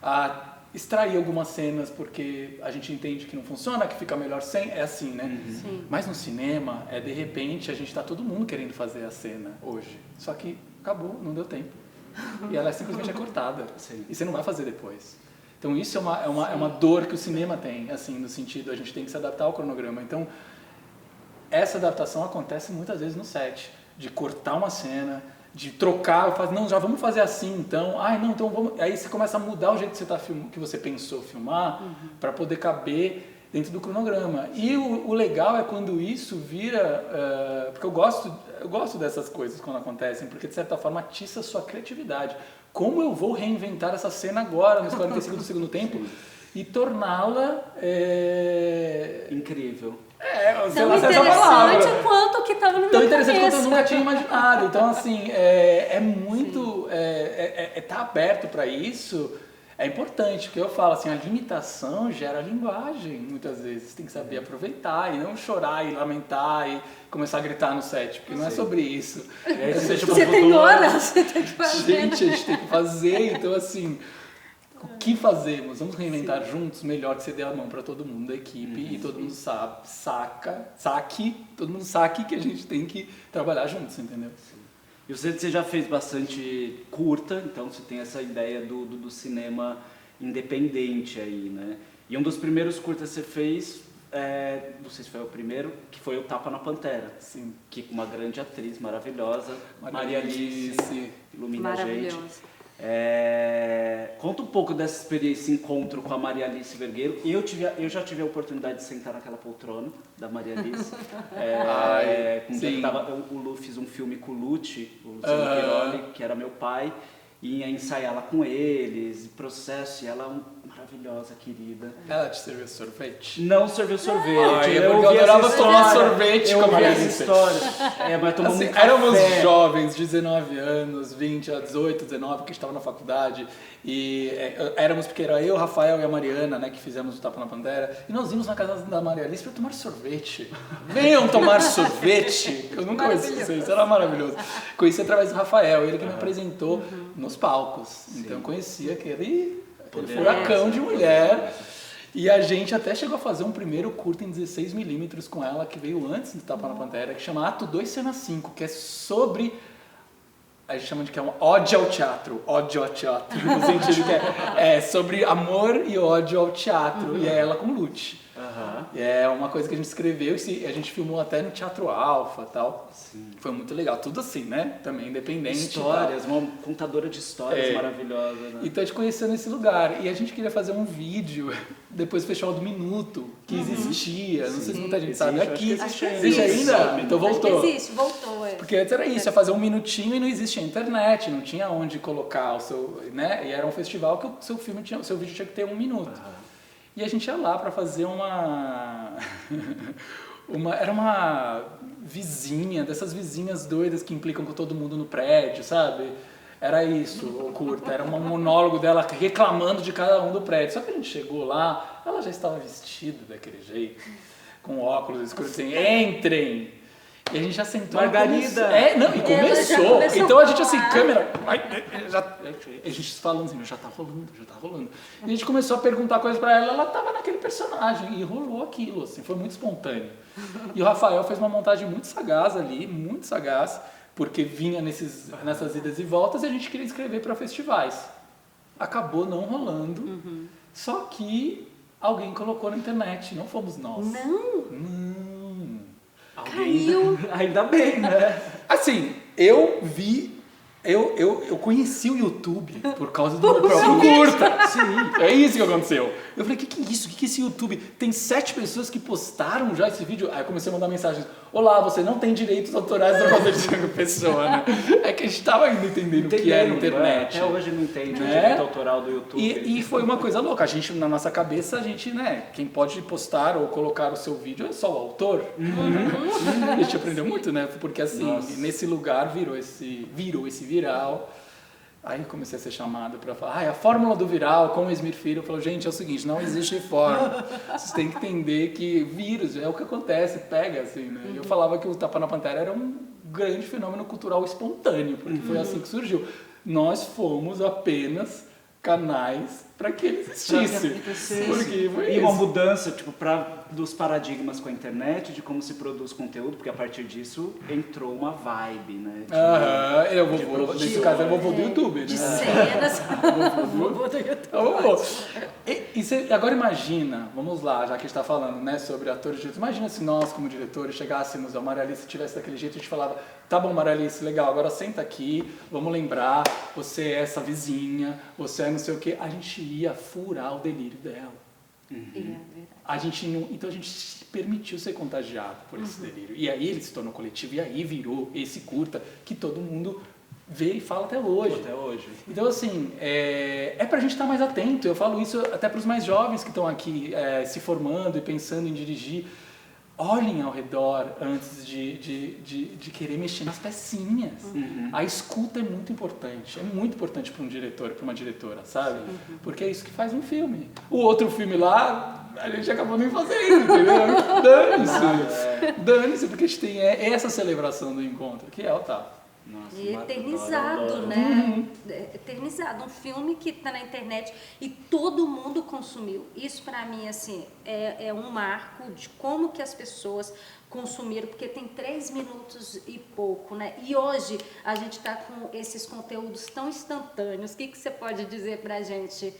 a extrair algumas cenas, porque a gente entende que não funciona, que fica melhor sem, é assim, né? Sim. Mas no cinema, de repente, a gente tá todo mundo querendo fazer a cena hoje. Só que acabou, não deu tempo. E ela simplesmente é cortada. E você não vai fazer depois. Então isso é uma dor que o cinema tem, assim, no sentido, a gente tem que se adaptar ao cronograma. Então, essa adaptação acontece muitas vezes no set, de cortar uma cena, de trocar, não, já vamos fazer assim, então, então vamos... Aí você começa a mudar o jeito que você que você pensou filmar, para poder caber dentro do cronograma. E o legal é quando isso vira, porque eu gosto dessas coisas quando acontecem, porque de certa forma atiça a sua criatividade. Como eu vou reinventar essa cena agora, nos 45 do segundo tempo, e torná-la... incrível. Tão interessante quanto o que estava no meu cabeça. Tão interessante quanto eu nunca tinha imaginado. Então, assim, é muito... tá aberto para isso é importante, porque eu falo assim, a limitação gera linguagem, muitas vezes. Você tem que saber aproveitar e não chorar e lamentar e começar a gritar no set, porque não é sobre isso. Você tem horas, você tem que fazer. Gente, a gente tem que fazer, então assim... O que fazemos? Vamos reinventar juntos? Melhor que você dê a mão para todo mundo da equipe e todo mundo todo mundo saque que a gente tem que trabalhar juntos, entendeu? E você já fez bastante curta, então você tem essa ideia do cinema independente aí, né? E um dos primeiros curtas que você fez, não sei se foi o primeiro, que foi o Tapa na Pantera. Sim. Que com uma grande atriz maravilhosa, Maria Alice, ilumina a gente. Conta um pouco dessa experiência, esse encontro com a Maria Alice Vergueiro. Eu já tive a oportunidade de sentar naquela poltrona da Maria Alice. Fiz um filme com o Lute, o Luciano Queiroli, que era meu pai, e ia ensaiar lá com eles, processo, e ela é maravilhosa, querida. Ela te serviu sorvete? Não serviu sorvete. Eu adorava tomar sorvete com a Maria Alice. Mas tomamos assim, éramos jovens, 19 anos, 20, 18, 19, que estava na faculdade. E éramos, porque era eu, o Rafael e a Mariana, né, que fizemos o Tapa na Pantera. E nós íamos na casa da Maria Alice para tomar sorvete. Venham tomar sorvete! Eu nunca conheci isso, era maravilhoso. Conheci através do Rafael, ele que me apresentou nos palcos. Sim. Então eu conhecia aquele furacão de mulher. E a gente até chegou a fazer um primeiro curta em 16mm com ela, que veio antes do Tapa na Pantera, que chama Ato 2, Cena 5, que é sobre... A gente chama de que é um ódio ao teatro, no sentido que é sobre amor e ódio ao teatro, e é ela com Lute. E é uma coisa que a gente escreveu e a gente filmou até no Teatro Alfa e tal. Sim. Foi muito legal, tudo assim, né? Também independente. Histórias, uma contadora de histórias maravilhosa, né? Então a gente conheceu nesse lugar. E a gente queria fazer um vídeo, depois do Festival do Minuto, que existia. Não sei se muita gente sabe. Aqui, existe ainda? Então voltou. Existe, voltou. Porque antes era isso, ia fazer um minutinho e não existia internet, não tinha onde colocar o seu... né? E era um festival que o seu vídeo tinha que ter 1 minuto. E a gente ia lá para fazer uma Era uma vizinha, dessas vizinhas doidas que implicam com todo mundo no prédio, sabe? Era isso, o curta. Era um monólogo dela reclamando de cada um do prédio. Só que a gente chegou lá, ela já estava vestida daquele jeito, com óculos escuros, assim, entrem! E a gente já sentou. Margarida! E começou. Então a gente assim, câmera. A gente falando assim, já tá rolando. E a gente começou a perguntar coisas pra ela tava naquele personagem. E rolou aquilo, assim, foi muito espontâneo. E o Rafael fez uma montagem muito sagaz ali, muito sagaz, porque vinha nessas idas e voltas e a gente queria escrever pra festivais. Acabou não rolando, só que alguém colocou na internet, não fomos nós. Não. Caiu. Ainda bem, né? Assim, eu conheci o YouTube por causa do meu próprio curta. Sim, é isso que aconteceu. Eu falei, que é isso? Que é esse YouTube? Tem 7 pessoas que postaram já esse vídeo. Aí eu comecei a mandar mensagens. Olá, você não tem direitos autorais da fazer de uma pessoa, né? É que a gente tava ainda entendendo o que era a internet. Até hoje não entende o direito autoral do YouTube. E foi uma coisa louca. A gente, na nossa cabeça, quem pode postar ou colocar o seu vídeo é só o autor. A gente aprendeu muito, né? Porque assim, nesse lugar virou esse viral. Aí eu comecei a ser chamado para falar, a fórmula do viral com o Esmir Filho. Eu falo, gente, é o seguinte, não existe fórmula. Vocês têm que entender que vírus é o que acontece, pega assim, né? E eu falava que o Tapa na Pantera era um grande fenômeno cultural espontâneo, porque foi assim que surgiu. Nós fomos apenas canais para que ele existisse. Porque foi e uma mudança dos paradigmas com a internet, de como se produz conteúdo, porque a partir disso entrou uma vibe, né? Nesse caso é o vovô do YouTube, né? De cenas. Vovô do YouTube. Agora imagina, vamos lá, já que a gente está falando, né, sobre atores de direito, imagina se nós, como diretores, chegássemos, a Maria Alice tivesse daquele jeito, a gente falava, tá bom, Maria Alice, legal, agora senta aqui, vamos lembrar, você é essa vizinha, você é não sei o quê, a gente ia furar o delírio dela. Então a gente se permitiu ser contagiado por esse delírio. E aí ele se tornou coletivo, e aí virou esse curta que todo mundo vê e fala até hoje. Então assim, é pra gente estar mais atento. Eu falo isso até para os mais jovens que estão aqui se formando e pensando em dirigir. Olhem ao redor antes de querer mexer nas pecinhas. A escuta é muito importante para um diretor, para uma diretora, sabe? Porque é isso que faz um filme. O outro filme lá, a gente acabou nem fazendo, entendeu? Dane-se, porque a gente tem essa celebração do encontro, que é o Tapa. Nossa, e eternizado, né? Eternizado. Um filme que está na internet e todo mundo consumiu. Isso, para mim, assim, é um marco de como que as pessoas consumiram, porque tem 3 minutos e pouco, né? E hoje a gente está com esses conteúdos tão instantâneos. O que você pode dizer para a gente,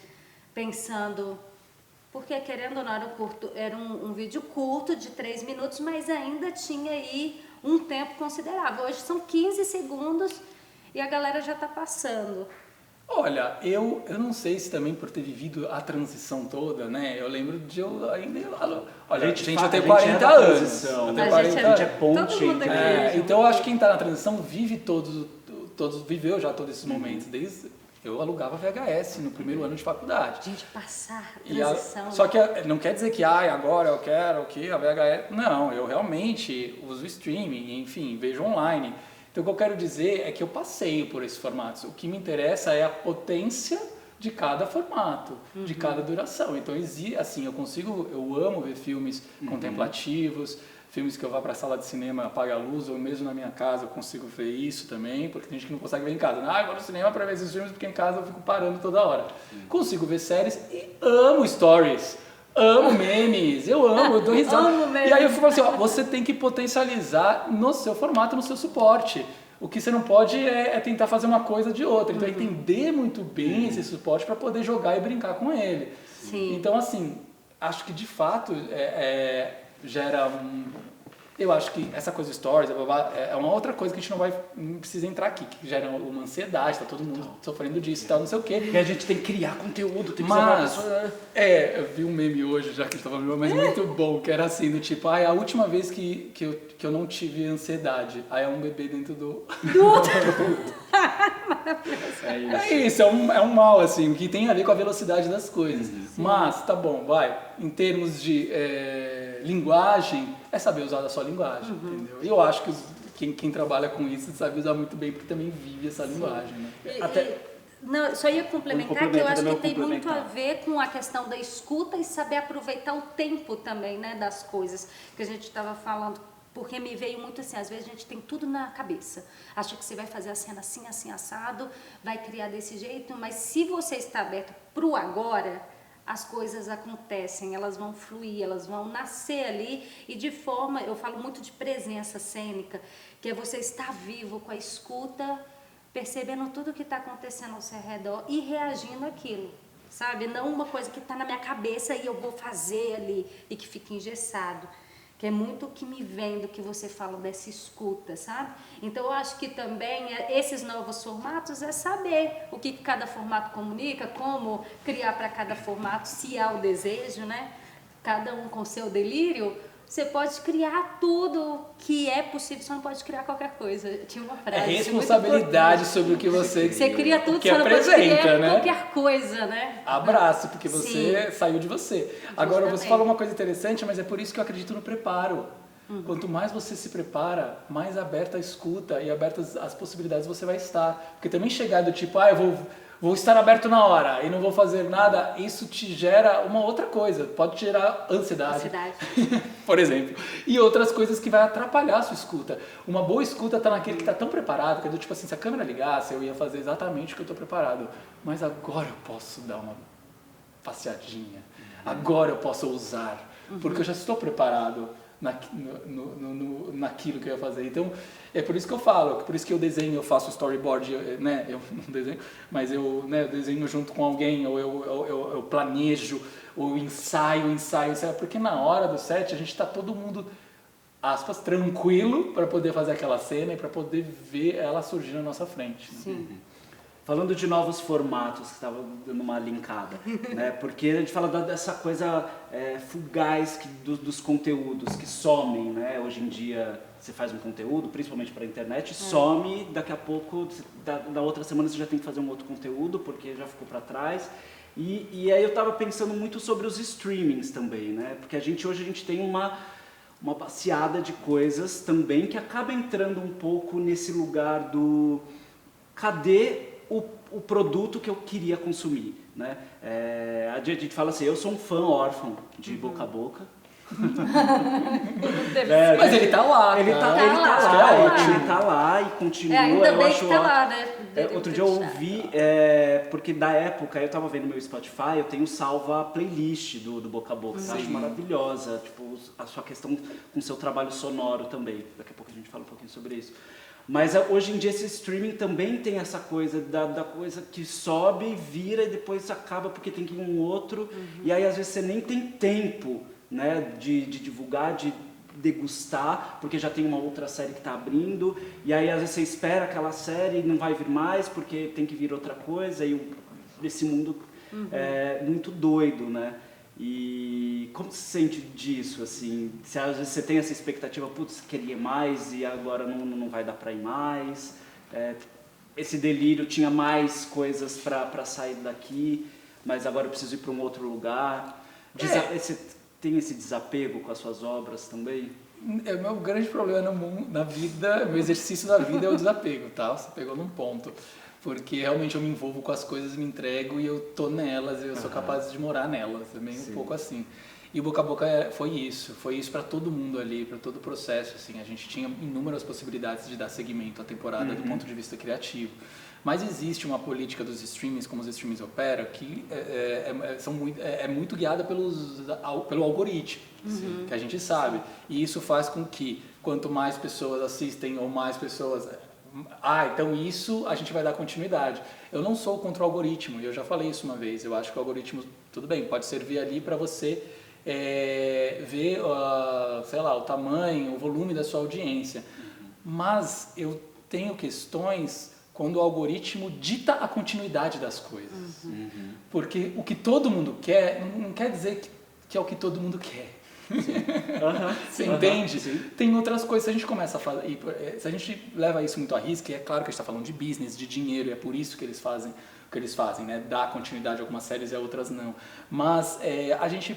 pensando... Porque, querendo ou não, era um vídeo curto de 3 minutos, mas ainda tinha aí um tempo considerável. Hoje são 15 segundos e a galera já está passando. Olha, eu não sei se também por ter vivido a transição toda, né? Eu lembro de eu ainda... Olha, gente, eu tenho 40 anos. A gente é ponte. Então eu acho que quem está na transição vive viveu já todos esses momentos, desde... Eu alugava VHS no primeiro ano de faculdade. Gente, passar a transição. Só que não quer dizer que agora eu quero o que a VHS. Não, eu realmente uso streaming, enfim, vejo online. Então o que eu quero dizer é que eu passeio por esses formatos. O que me interessa é a potência de cada formato, de cada duração. Então assim, eu amo ver filmes contemplativos, filmes que eu vá para a sala de cinema, apaga a luz, ou mesmo na minha casa eu consigo ver isso também, porque tem gente que não consegue ver em casa. Eu vou no cinema para ver esses filmes, porque em casa eu fico parando toda hora. Consigo ver séries e amo stories, amo memes, eu dou risada. E aí eu fico assim, você tem que potencializar no seu formato, no seu suporte. O que você não pode é tentar fazer uma coisa de outra. Então, entender muito bem esse suporte para poder jogar e brincar com ele. Sim. Então, assim, acho que de fato gera eu acho que essa coisa de stories é uma outra coisa que a gente não precisa entrar aqui, que gera uma ansiedade, tá todo mundo sofrendo disso e tal, não sei o quê. E a gente tem que criar conteúdo, tem que eu vi um meme hoje, já que a gente tava falando, mas muito bom, que era assim, do tipo, a última vez que eu não tive ansiedade, aí é um bebê dentro do... É isso, é um mal, assim, que tem a ver com a velocidade das coisas. Mas, tá bom, vai. Em termos de linguagem, é saber usar a sua linguagem, entendeu? E eu acho que quem trabalha com isso sabe usar muito bem, porque também vive essa linguagem, né? Não, só ia complementar que eu acho que tem muito a ver com a questão da escuta e saber aproveitar o tempo também, né, das coisas que a gente estava falando. Porque me veio muito assim, às vezes a gente tem tudo na cabeça. Acha que você vai fazer a cena assim, assim, assado, vai criar desse jeito, mas se você está aberto para o agora, as coisas acontecem, elas vão fluir, elas vão nascer ali e de forma, eu falo muito de presença cênica, que é você estar vivo com a escuta, percebendo tudo que está acontecendo ao seu redor e reagindo àquilo, sabe? Não uma coisa que está na minha cabeça e eu vou fazer ali e que fica engessado. Que é muito o que me vem do que você fala dessa escuta, sabe? Então eu acho que também esses novos formatos é saber o que cada formato comunica, como criar para cada formato, se há o desejo, né? Cada um com seu delírio, você pode criar tudo que é possível, você não pode criar qualquer coisa. Eu tinha uma frase. É responsabilidade sobre o que você cria tudo, que você não pode criar, né? qualquer coisa, né? Abraço, porque você saiu de você. Justamente. Agora, você falou uma coisa interessante, mas é por isso que eu acredito no preparo. Quanto mais você se prepara, mais aberta a escuta e abertas as possibilidades você vai estar. Porque também chegar do tipo, eu vou estar aberto na hora e não vou fazer nada, isso te gera uma outra coisa. Pode gerar ansiedade. Por exemplo. E outras coisas que vai atrapalhar a sua escuta. Uma boa escuta está naquele que está tão preparado, que é do tipo assim, se a câmera ligasse, eu ia fazer exatamente o que eu estou preparado. Mas agora eu posso dar uma passeadinha. Agora eu posso ousar. Porque eu já estou preparado naquilo que eu ia fazer. Então, é por isso que eu falo, por isso que eu desenho, eu faço storyboard, né? Eu não desenho, mas eu desenho junto com alguém, ou eu planejo, ou ensaio, porque na hora do set a gente está todo mundo, aspas, tranquilo para poder fazer aquela cena e para poder ver ela surgir na nossa frente. Né? Sim. Falando de novos formatos, que estava dando uma linkada, né? Porque a gente fala dessa coisa fugaz dos conteúdos que somem, né? Hoje em dia você faz um conteúdo, principalmente para a internet, some, daqui a pouco, da outra semana você já tem que fazer um outro conteúdo, porque já ficou para trás. E aí eu estava pensando muito sobre os streamings também, né? Porque hoje a gente tem uma passeada de coisas também que acaba entrando um pouco nesse lugar do cadê o produto que eu queria consumir, né? A gente fala assim, eu sou um fã órfão de Boca a Boca. Mas ele tá lá. Ele tá lá e continua. Ainda eu bem acho que tá lá, né? Outro dia eu ouvi, porque da época eu tava vendo meu Spotify, eu tenho salva a playlist do Boca a Boca. Eu acho maravilhosa, tipo, a sua questão com o seu trabalho sonoro também. Daqui a pouco a gente fala um pouquinho sobre isso. Mas hoje em dia esse streaming também tem essa coisa da coisa que sobe, vira e depois acaba porque tem que ir um outro. E aí às vezes você nem tem tempo, né, de divulgar, de degustar, porque já tem uma outra série que está abrindo. E aí às vezes você espera aquela série e não vai vir mais porque tem que vir outra coisa. E esse mundo é muito doido, né? E como você se sente disso, assim? Se às vezes você tem essa expectativa, putz, queria mais e agora não vai dar para ir mais. Esse delírio tinha mais coisas para sair daqui, mas agora eu preciso ir para um outro lugar. Você tem esse desapego com as suas obras também? O meu grande problema na vida, meu exercício da vida é o desapego, tá? Você pegou num ponto. Porque realmente eu me envolvo com as coisas, me entrego e eu tô nelas, eu sou capaz de morar nelas, é meio um pouco assim. E o Boca a Boca foi isso para todo mundo ali, para todo o processo, assim, a gente tinha inúmeras possibilidades de dar seguimento à temporada do ponto de vista criativo. Mas existe uma política dos streamings, como os streamings operam, que é muito guiada pelo algoritmo, que a gente sabe. E isso faz com que quanto mais pessoas assistem ou mais pessoas... então isso a gente vai dar continuidade. Eu não sou contra o algoritmo, eu já falei isso uma vez. Eu acho que o algoritmo, tudo bem, pode servir ali para você ver, sei lá, o tamanho, o volume da sua audiência. Mas eu tenho questões quando o algoritmo dita a continuidade das coisas. Porque o que todo mundo quer, não quer dizer que é o que todo mundo quer. Você entende? Tem outras coisas, se a gente começa a fazer, se a gente leva isso muito a risco, e é claro que a gente está falando de business, de dinheiro, e é por isso que eles fazem o que eles fazem, né? Dar continuidade a algumas séries e a outras não. Mas a gente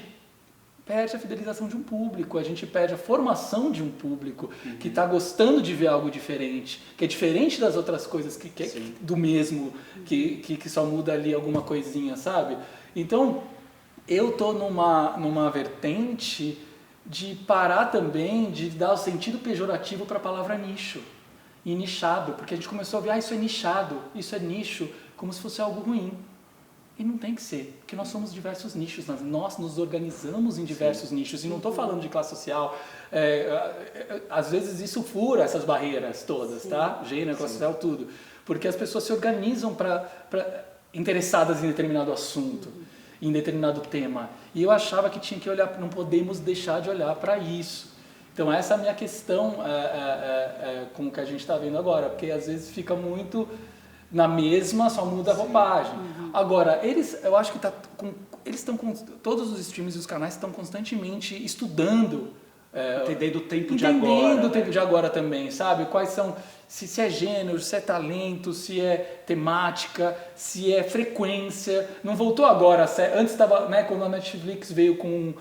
perde a fidelização de um público, a gente perde a formação de um público que está gostando de ver algo diferente, que é diferente das outras coisas que é do mesmo, que só muda ali alguma coisinha, sabe? Então, eu tô numa vertente de parar também de dar o sentido pejorativo para a palavra nicho e nichado, porque a gente começou a ver, isso é nichado, isso é nicho, como se fosse algo ruim. E não tem que ser, porque nós somos diversos nichos, nós nos organizamos em diversos nichos, e não estou falando de classe social, às vezes isso fura essas barreiras todas, tá? Gênero, classe social, tudo, porque as pessoas se organizam interessadas em determinado assunto, em determinado tema, e eu achava que tinha que olhar, não podemos deixar de olhar para isso. Então essa é a minha questão com o que a gente está vendo agora, porque às vezes fica muito na mesma, só muda a roupagem. Agora, eu acho que eles estão com todos os streams e os canais estão constantemente estudando, entendendo o tempo de agora. Entendendo o tempo de agora também, sabe? Quais são, se é gênero, se é talento, se é temática, se é frequência. Não voltou agora, antes estava, né, quando a Netflix veio com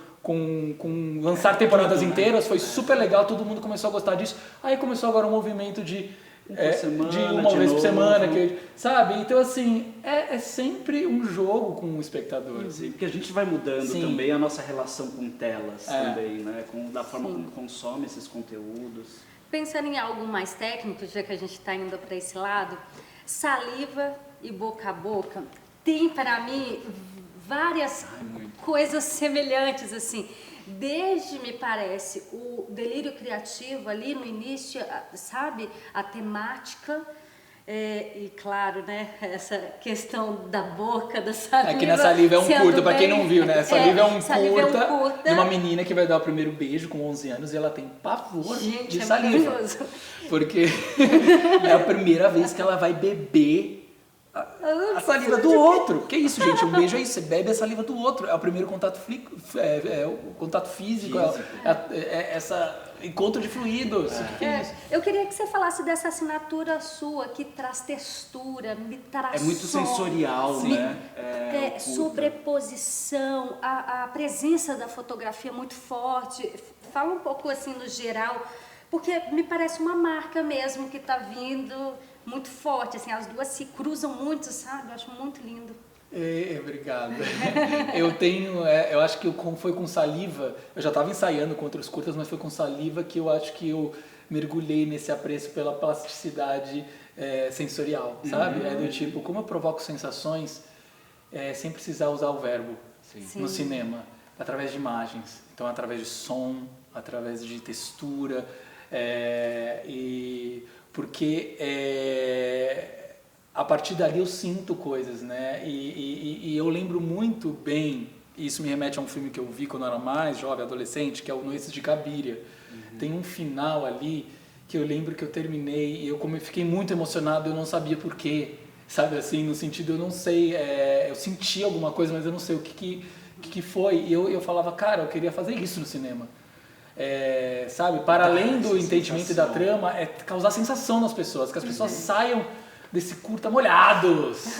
lançar temporadas inteiras, foi super legal, todo mundo começou a gostar disso. Aí começou agora um movimento de uma vez por semana, sabe? Então, assim, é sempre um jogo com o espectador. Sim, porque a gente vai mudando também a nossa relação com telas também, né? Da forma como consome esses conteúdos. Pensando em algo mais técnico, já que a gente está indo para esse lado, saliva e boca a boca tem, para mim, várias coisas semelhantes, assim. Desde, me parece, o delírio criativo ali no início, sabe? A temática, e claro, né? Essa questão da boca, da saliva. Aqui na saliva é um curta, pra quem não viu, né? Saliva é um curta de uma menina que vai dar o primeiro beijo com 11 anos e ela tem pavor de saliva. Porque é a primeira vez que ela vai beber a saliva do outro. Que isso, gente? Um beijo é isso. Você bebe a saliva do outro. É o primeiro contato o contato físico. Essa encontro de fluidos. Que é isso? Eu queria que você falasse dessa assinatura sua que traz textura, me traz muito som, sensorial, né? Sobreposição, a presença da fotografia muito forte. Fala um pouco assim no geral, porque me parece uma marca mesmo que está vindo muito forte, assim, as duas se cruzam muito, sabe? Eu acho muito lindo. Obrigado. Eu acho que foi com saliva, eu já estava ensaiando com outros curtas, mas foi com saliva que eu acho que eu mergulhei nesse apreço pela plasticidade sensorial, sabe? É do tipo, como eu provoco sensações sem precisar usar o verbo no cinema, através de imagens, então através de som, através de textura, porque a partir dali eu sinto coisas, né? E eu lembro muito bem, e isso me remete a um filme que eu vi quando eu era mais jovem, adolescente, que é o Noites de Cabiria. Tem um final ali que eu lembro que eu terminei, e como eu fiquei muito emocionado, eu não sabia por quê, sabe assim, no sentido, eu não sei, eu senti alguma coisa, mas eu não sei o que foi, e eu falava, cara, eu queria fazer isso no cinema. Sabe, para além do entendimento da trama, é causar sensação nas pessoas, que as pessoas saiam desse curta molhados,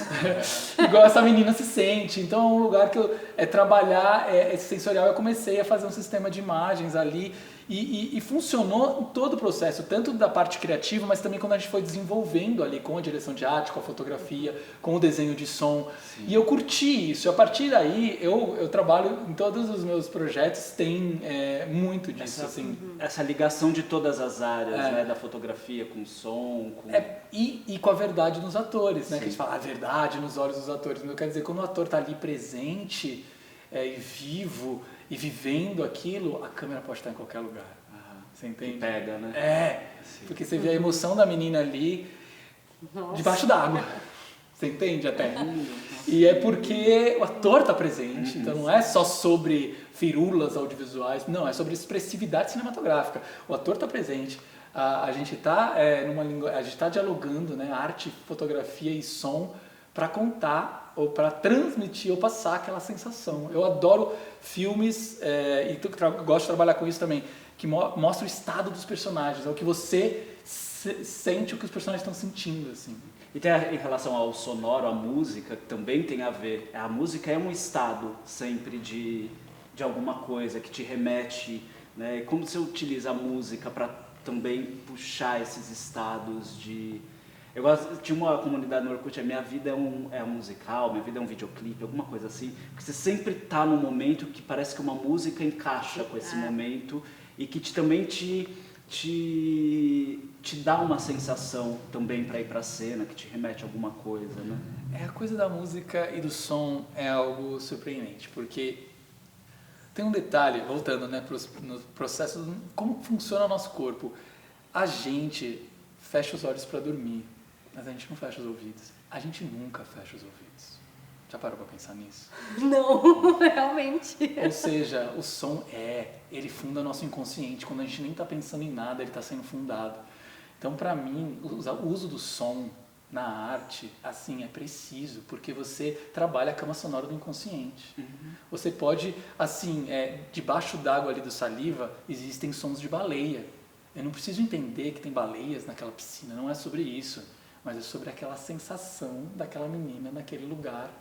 igual essa menina se sente. Então é um lugar que trabalhar esse sensorial. Eu comecei a fazer um sistema de imagens ali e funcionou em todo o processo, tanto da parte criativa, mas também quando a gente foi desenvolvendo ali com a direção de arte, com a fotografia, com o desenho de som. Sim. E eu curti isso. A partir daí eu trabalho em todos os meus projetos, tem muito disso. Essa ligação de todas as áreas, né, da fotografia com o som. E com a verdade nos atores, né? Que a gente fala a verdade nos olhos dos atores. Mas quer dizer, quando o ator está ali presente e vivo e vivendo aquilo, a câmera pode estar em qualquer lugar. Você entende? Que pega, né? Porque você vê a emoção da menina ali debaixo d'água. Você entende até? E é porque o ator está presente. Então não é só sobre firulas audiovisuais, não, é sobre expressividade cinematográfica. O ator está presente. A gente está dialogando, né, arte, fotografia e som para contar ou para transmitir ou passar aquela sensação. Eu adoro filmes, e gosto de trabalhar com isso também, que mostra o estado dos personagens, é o que você sente o que os personagens estão sentindo, assim. E tem em relação ao sonoro, a música, que também tem a ver. A música é um estado sempre de alguma coisa que te remete, né? E como você utiliza a música para também puxar esses estados de... tinha uma comunidade no Orkut, minha vida é um musical, minha vida é um videoclipe, alguma coisa assim, porque você sempre tá num momento que parece que uma música encaixa com esse momento e que também te dá uma sensação também para ir pra cena, que te remete a alguma coisa, né? A coisa da música e do som é algo surpreendente, porque tem um detalhe, voltando, né, no processo, como funciona o nosso corpo. A gente fecha os olhos para dormir, mas a gente não fecha os ouvidos. A gente nunca fecha os ouvidos. Já parou para pensar nisso? Não, realmente. Ou seja, o som ele funda nosso inconsciente. Quando a gente nem está pensando em nada, ele está sendo fundado. Então, para mim, o uso do som na arte, assim, é preciso, porque você trabalha a cama sonora do inconsciente. Uhum. Você pode, assim, debaixo d'água ali do Saliva, existem sons de baleia. Eu não preciso entender que tem baleias naquela piscina, não é sobre isso, mas é sobre aquela sensação daquela menina naquele lugar,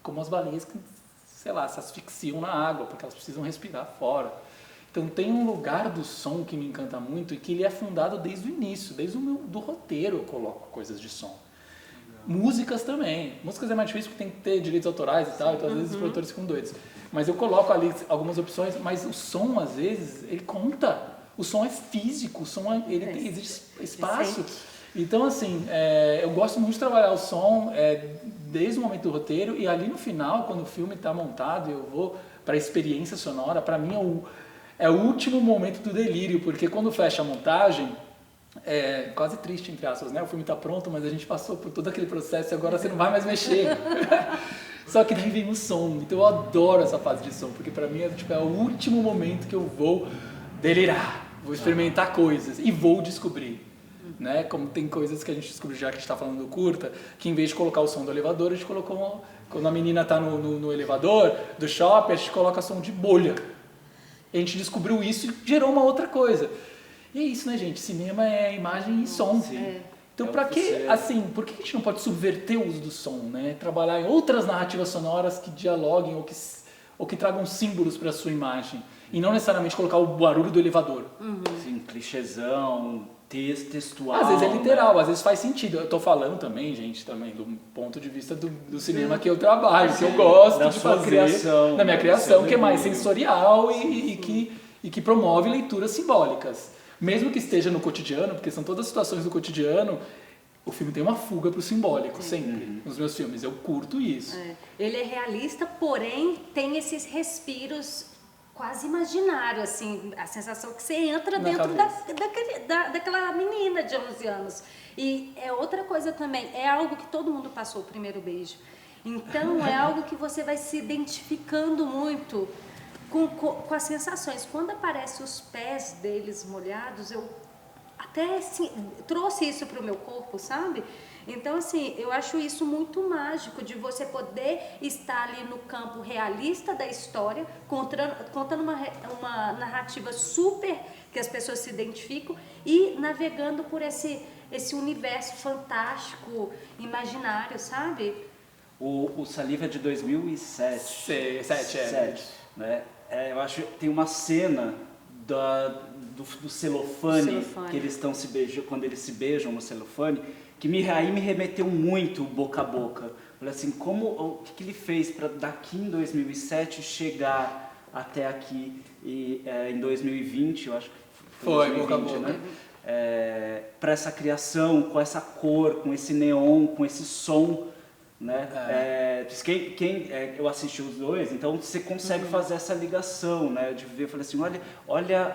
como as baleias que, sei lá, se asfixiam na água, porque elas precisam respirar fora. Então tem um lugar do som que me encanta muito e que ele é fundado desde o início, desde do roteiro eu coloco coisas de som. Legal. Músicas também. Músicas é mais difícil porque tem que ter direitos autorais e tal, então às vezes os produtores ficam doidos. Mas eu coloco ali algumas opções, mas o som às vezes, ele conta. O som é físico, o som existe espaço. Então assim, eu gosto muito de trabalhar o som desde o momento do roteiro e ali no final, quando o filme está montado e eu vou para a experiência sonora, para mim é o último momento do delírio, porque quando fecha a montagem, é quase triste, entre aspas, né? O filme está pronto, mas a gente passou por todo aquele processo e agora você não vai mais mexer. Só que daí vem o som, então eu adoro essa fase de som, porque para mim é o último momento que eu vou delirar, vou experimentar coisas e vou descobrir. Né? Como tem coisas que a gente descobriu, já que a gente está falando do curta, que em vez de colocar o som do elevador, a gente colocou, quando a menina está no elevador do shopping, a gente coloca som de bolha. A gente descobriu isso e gerou uma outra coisa. E é isso, né, gente? Cinema é imagem e som. Então, por que a gente não pode subverter o uso do som, né? Trabalhar em outras narrativas sonoras que dialoguem ou que tragam símbolos para a sua imagem. E não necessariamente colocar o barulho do elevador. Sim, clichêzão, textual. Às vezes é literal, às vezes faz sentido. Eu tô falando também, gente, do ponto de vista do cinema que eu trabalho, que eu gosto de fazer, da minha criação, que é mais sensorial e que promove leituras simbólicas. Mesmo que esteja no cotidiano, porque são todas situações do cotidiano, o filme tem uma fuga pro simbólico, sempre, nos meus filmes. Eu curto isso. Ele é realista, porém tem esses respiros quase imaginário, assim, a sensação que você entra dentro daquela menina de 11 anos. E é outra coisa também, é algo que todo mundo passou o primeiro beijo. Então, é algo que você vai se identificando muito com as sensações. Quando aparecem os pés deles molhados, eu até assim, trouxe isso para o meu corpo, sabe? Então, assim, eu acho isso muito mágico, de você poder estar ali no campo realista da história, contando uma narrativa super que as pessoas se identificam e navegando por esse universo fantástico, imaginário, sabe? O Saliva é de 2007. Sete. Né? Eu acho que tem uma cena do celofane, que eles estão se beijando, quando eles se beijam no celofane, que aí me remeteu muito boca a boca. Falei assim, o que ele fez para daqui em 2007 chegar até aqui em 2020, eu acho que foi 2020, boca a boca, né? Para essa criação, com essa cor, com esse neon, com esse som, né? Eu assisti os dois, então você consegue fazer essa ligação, né? De ver, eu falei assim, olha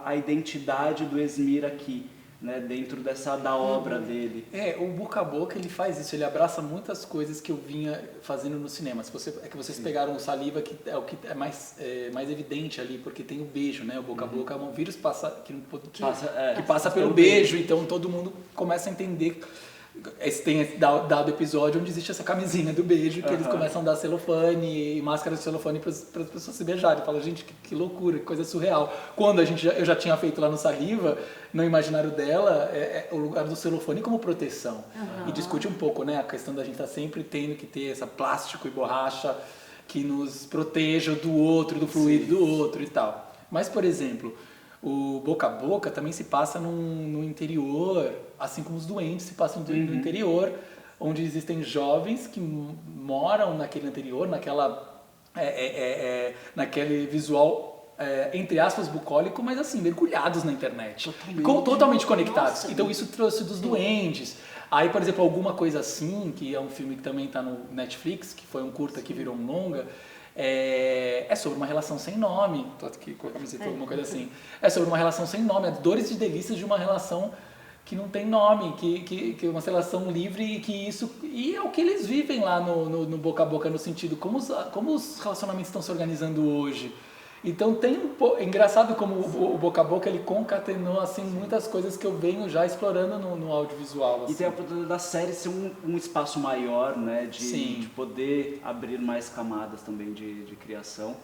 a identidade do Esmir aqui, né? Dentro da obra dele. O boca a boca ele faz isso, ele abraça muitas coisas que eu vinha fazendo no cinema. Vocês pegaram o Saliva, que é o que é mais evidente ali, porque tem o beijo, né? O boca a boca é um vírus que passa pelo beijo, então todo mundo começa a entender Tem dado episódio onde existe essa camisinha do beijo, que eles começam a dar celofane e máscara de celofane para as pessoas se beijarem. Fala, gente, que loucura, que coisa surreal. Quando eu já tinha feito lá no Saliva, no imaginário dela, é o lugar do celofane como proteção. E discute um pouco, né, a questão da gente estar sempre tendo que ter essa plástico e borracha que nos proteja do outro, do fluido do outro e tal. Mas, por exemplo, o Boca a Boca também se passa no interior, assim como os doentes se passam no interior, onde existem jovens que moram naquele interior, naquele visual, entre aspas, bucólico, mas assim, mergulhados na internet. Totalmente conectados. Nossa, então isso trouxe dos doentes. Aí, por exemplo, Alguma Coisa Assim, que é um filme que também está no Netflix, que foi um curta que virou um longa, é sobre uma relação sem nome. Tô aqui com a camiseta, alguma coisa assim. É sobre uma relação sem nome, as dores e delícias de uma relação que não tem nome, que é uma relação livre e é o que eles vivem lá no Boca a Boca, no sentido como os relacionamentos estão se organizando hoje. Então é engraçado como o Boca a Boca ele concatenou assim muitas coisas que eu venho já explorando no audiovisual. Assim. E tem a oportunidade da série ser um espaço maior, né, de poder abrir mais camadas também de criação.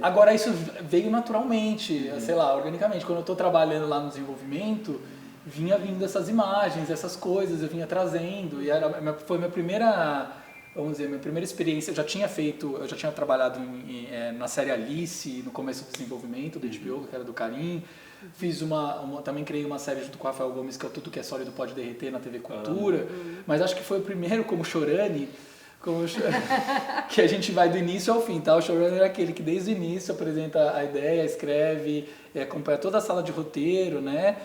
Agora isso veio naturalmente, sei lá, organicamente. Quando eu estou trabalhando lá no desenvolvimento, vinha vindo essas imagens, essas coisas, eu vinha trazendo. E foi minha primeira experiência. Eu já tinha trabalhado na série Alice, no começo do desenvolvimento do HBO, que era do Karim. Fiz também criei uma série junto com o Rafael Gomes, que é o Tudo Que É Sólido Pode Derreter, na TV Cultura. Mas acho que foi o primeiro como showrunner, que a gente vai do início ao fim, tá? O showrunner é aquele que desde o início apresenta a ideia, escreve, acompanha toda a sala de roteiro, né?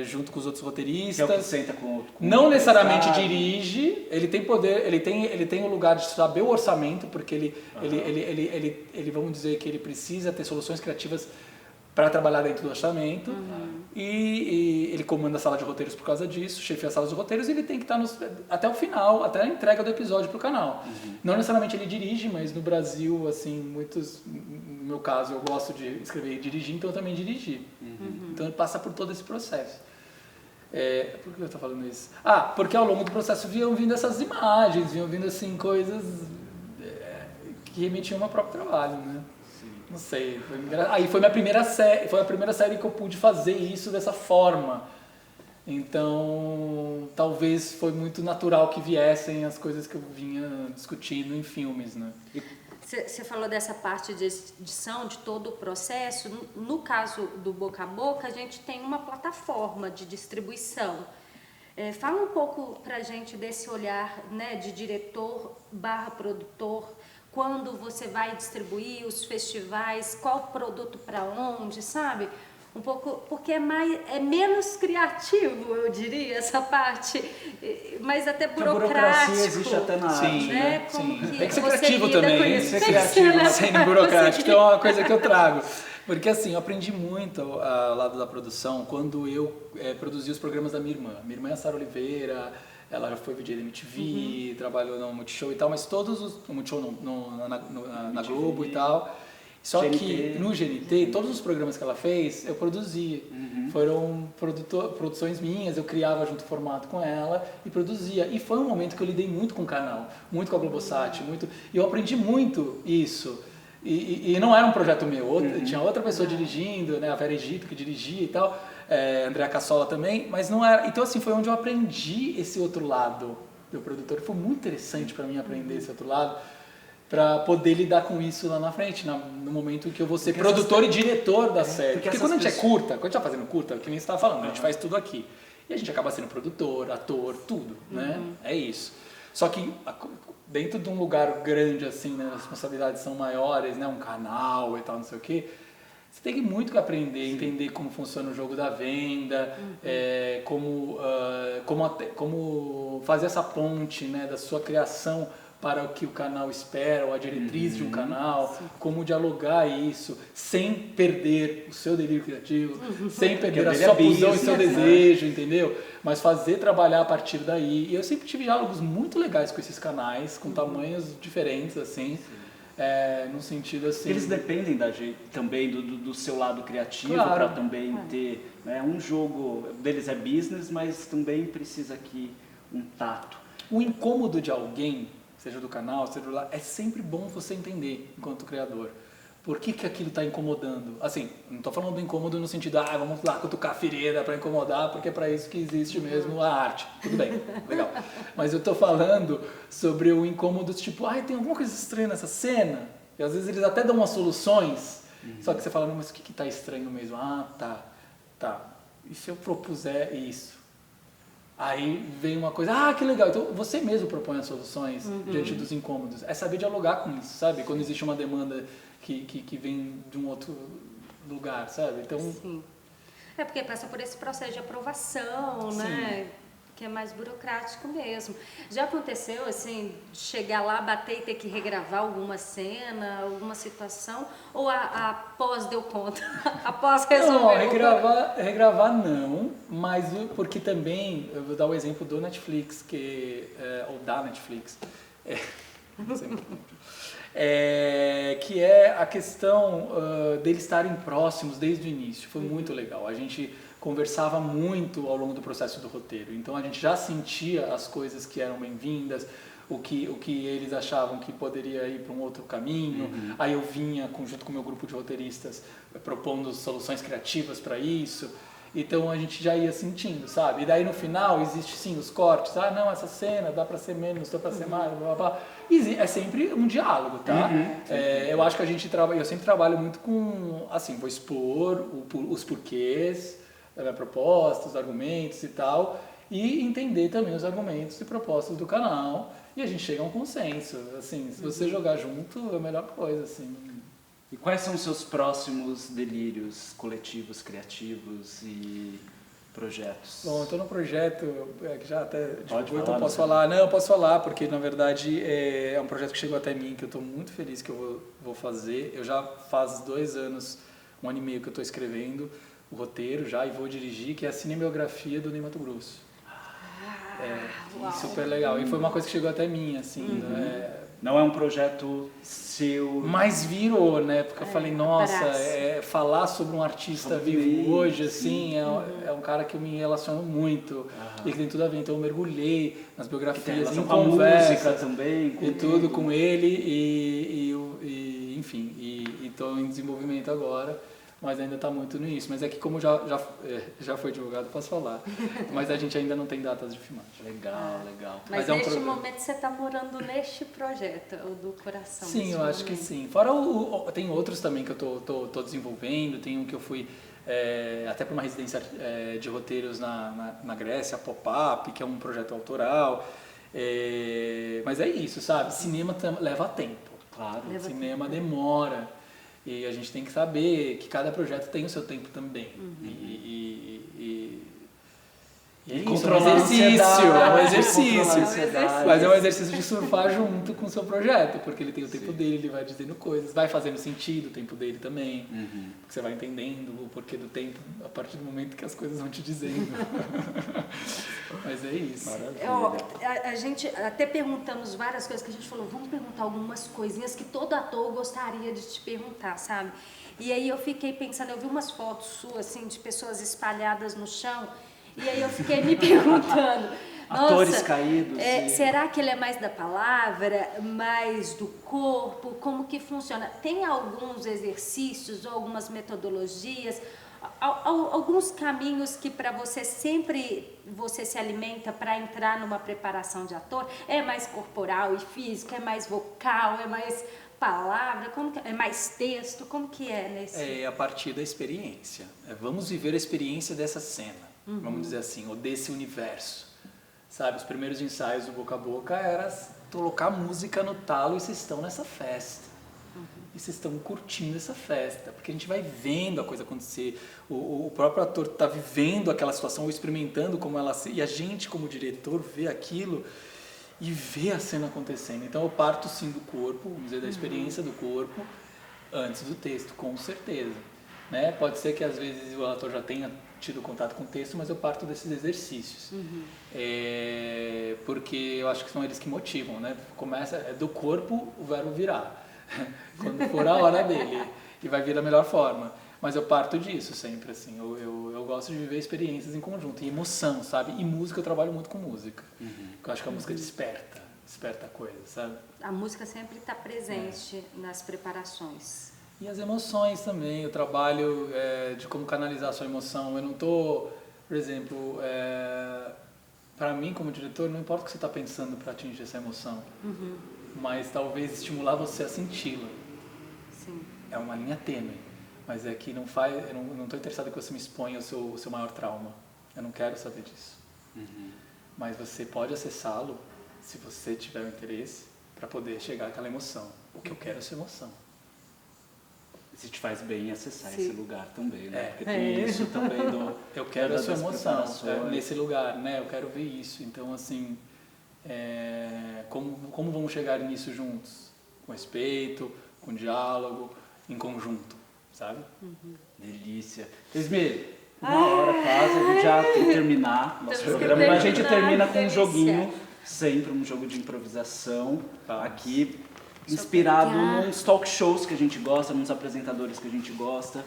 Junto com os outros roteiristas. Que é o que senta com não necessariamente dirige, ele tem poder, ele tem o lugar de saber o orçamento, porque ele vamos dizer que ele precisa ter soluções criativas para trabalhar dentro do orçamento, e ele comanda a sala de roteiros por causa disso, chefia a sala de roteiros, e ele tem que estar até o final, até a entrega do episódio para o canal. Não necessariamente ele dirige, mas no Brasil, assim, no meu caso, eu gosto de escrever e dirigir, então eu também dirigi. Então ele passa por todo esse processo. Por que eu estou falando isso? Porque ao longo do processo vinham vindo essas imagens, vinham vindo assim, coisas que remetiam ao meu próprio trabalho, né? Não sei, aí foi a primeira série que eu pude fazer isso dessa forma. Então, talvez foi muito natural que viessem as coisas que eu vinha discutindo em filmes, né? Você falou dessa parte de edição, de todo o processo. No caso do Boca a Boca, a gente tem uma plataforma de distribuição. Fala um pouco pra gente desse olhar, né, de diretor/produtor, quando você vai distribuir os festivais, qual produto para onde, sabe? Um pouco, porque é menos criativo, eu diria, essa parte, mas até burocrático. A burocracia existe até na arte, né? Tem que ser criativo também, tem que ser criativo, sendo burocrático, é uma coisa que eu trago. Porque assim, eu aprendi muito ao lado da produção quando eu produzi os programas da minha irmã. Minha irmã é a Sara Oliveira. Ela já foi VJ da MTV, trabalhou no Multishow e tal, mas todos o Multishow na Globo e tal. Só GNT. Que no GNT, todos os programas que ela fez, eu produzia. Foram produções minhas, eu criava junto o formato com ela e produzia. E foi um momento que eu lidei muito com o canal, muito com a Globosat, e eu aprendi muito isso. E não era um projeto meu, tinha outra pessoa dirigindo, né, a Vera Egito que dirigia e tal. Andréa Cassola também, mas não era. Então, assim, foi onde eu aprendi esse outro lado do produtor. Foi muito interessante para mim aprender esse outro lado, para poder lidar com isso lá na frente, no momento que eu vou ser produtor e diretor da série. Porque quando a gente é curta, quando a gente tá fazendo curta, que nem você estava falando, a gente faz tudo aqui. E a gente acaba sendo produtor, ator, tudo, né? É isso. Só que dentro de um lugar grande, assim, né, as responsabilidades são maiores, né? Um canal e tal, não sei o quê. Você tem muito que aprender, entender como funciona o jogo da venda, como fazer essa ponte, né, da sua criação para o que o canal espera, ou a diretriz de um canal, como dialogar isso, sem perder o seu delírio criativo, sem perder a sua fusão e seu desejo, entendeu? Mas fazer trabalhar a partir daí. E eu sempre tive diálogos muito legais com esses canais, com tamanhos diferentes, assim. no sentido assim... Eles dependem da gente também do seu lado criativo, claro, para também ter, né, um jogo deles é business, mas também precisa aqui um tato. O incômodo de alguém, seja do canal, seja do lá, é sempre bom você entender enquanto criador. Por que aquilo está incomodando? Assim, não estou falando do incômodo no sentido, vamos lá cutucar a ferida para incomodar, porque é para isso que existe mesmo a arte. Tudo bem, legal. Mas eu estou falando sobre o incômodo, tipo, tem alguma coisa estranha nessa cena? E às vezes eles até dão umas soluções, só que você fala, não, mas o que está estranho mesmo? Tá. E se eu propuser isso? Aí vem uma coisa, que legal. Então você mesmo propõe as soluções diante dos incômodos. É saber dialogar com isso, sabe? Quando existe uma demanda que vem de um outro lugar, sabe? Então... Sim. É porque passa por esse processo de aprovação, sim, né? Que é mais burocrático mesmo. Já aconteceu, assim, chegar lá, bater e ter que regravar alguma cena, alguma situação? Ou após deu conta? Após resolveu? Não, regravar não, mas porque também, eu vou dar o exemplo do Netflix, ou da Netflix, não sei muito. Que é a questão deles estarem próximos desde o início. Foi muito legal. A gente conversava muito ao longo do processo do roteiro. Então a gente já sentia as coisas que eram bem-vindas, o que eles achavam que poderia ir para um outro caminho. Aí eu vinha, junto com o meu grupo de roteiristas, propondo soluções criativas para isso. Então a gente já ia sentindo, sabe? E daí no final existe sim os cortes. Não, essa cena dá para ser menos, dá para ser mais, blá, blá, blá. É sempre um diálogo, tá? Eu acho que eu sempre trabalho muito com, assim, vou expor os porquês da minha proposta, os argumentos e tal, e entender também os argumentos e propostas do canal, e a gente chega a um consenso. Assim, se você jogar junto, é a melhor coisa, assim. E quais são os seus próximos delírios coletivos, criativos e projetos? Bom, eu estou no projeto, que já até divulgou, então posso falar. Não, eu posso falar, porque na verdade é um projeto que chegou até mim, que eu estou muito feliz que eu vou fazer. Eu já faz 2 anos, 1 ano e meio que eu estou escrevendo o roteiro já e vou dirigir, que é a cinebiografia do Ney Matogrosso. Super legal. E foi uma coisa que chegou até mim, assim, Não é um projeto seu... Mas virou, né? Porque eu falei, nossa, falar sobre um artista vivo hoje, assim, é um cara que eu me relaciono muito. E que tem tudo a ver. Então eu mergulhei nas biografias, em conversa, música também, e tudo com ele. E enfim, e estou em desenvolvimento agora. Mas ainda está muito no início. Mas é que como já foi divulgado, posso falar. Mas a gente ainda não tem datas de filmagem. Legal. Mas neste momento você está morando neste projeto, o do coração. Sim, eu acho que sim. Fora tem outros também que eu tô desenvolvendo. Tem um que eu fui até para uma residência de roteiros na Grécia, Pop-Up, que é um projeto autoral. Mas é isso, sabe? Cinema leva tempo. Claro. Cinema demora. E a gente tem que saber que cada projeto tem o seu tempo também. E controlar é um exercício. Mas é um exercício de surfar junto com o seu projeto, porque ele tem o tempo dele, ele vai dizendo coisas, vai fazendo sentido o tempo dele também. Porque você vai entendendo o porquê do tempo a partir do momento que as coisas vão te dizendo. Mas é isso. A gente até perguntamos várias coisas que a gente falou, vamos perguntar algumas coisinhas que todo ator gostaria de te perguntar, sabe? E aí eu fiquei pensando, eu vi umas fotos suas, assim, de pessoas espalhadas no chão, e aí eu fiquei me perguntando, atores caídos. Será que ele é mais da palavra, mais do corpo? Como que funciona? Tem alguns exercícios ou algumas metodologias, alguns caminhos que para você sempre você se alimenta para entrar numa preparação de ator? É mais corporal e físico? É mais vocal? É mais palavra? É mais texto? Como que é nesse? É a partir da experiência. Vamos viver a experiência dessa cena. Vamos dizer assim, ou desse universo, sabe? Os primeiros ensaios do Boca a Boca era colocar música no talo e vocês estão nessa festa, e vocês estão curtindo essa festa, porque a gente vai vendo a coisa acontecer, o próprio ator está vivendo aquela situação ou experimentando como ela e a gente como diretor vê aquilo e vê a cena acontecendo. Então eu parto sim do corpo, vamos dizer, da experiência do corpo antes do texto, com certeza, né? Pode ser que às vezes o ator já tenha tido contato com o texto, mas eu parto desses exercícios. Porque eu acho que são eles que motivam, né? Começa do corpo o verbo virar. quando for a hora dele, e vai vir da melhor forma. Mas eu parto disso sempre, assim, eu gosto de viver experiências em conjunto, e emoção, sabe? E música, eu trabalho muito com música, porque eu acho que a música desperta a coisa, sabe? A música sempre está presente nas preparações. E as emoções também, eu trabalho de como canalizar a sua emoção. Eu não tô, por exemplo, para mim como diretor, não importa o que você está pensando para atingir essa emoção, mas talvez estimular você a senti-la. Sim. É uma linha tênue, mas é que não faz, eu não estou interessado que você me exponha o seu maior trauma. Eu não quero saber disso. Mas você pode acessá-lo se você tiver o interesse para poder chegar àquela emoção. O que eu quero é essa emoção. Se te faz bem acessar Sim. esse lugar também, né? Porque tem isso também do... Eu quero a sua emoção nesse lugar. lugar, né? Eu quero ver isso. Então, assim, como vamos chegar nisso juntos? Com respeito, com diálogo, em conjunto, sabe? Delícia. Esme, uma hora quase, a gente já tem que terminar nosso programa. Mas a gente termina com um joguinho, sempre um jogo de improvisação, aqui, inspirado nos talk shows que a gente gosta, nos apresentadores que a gente gosta.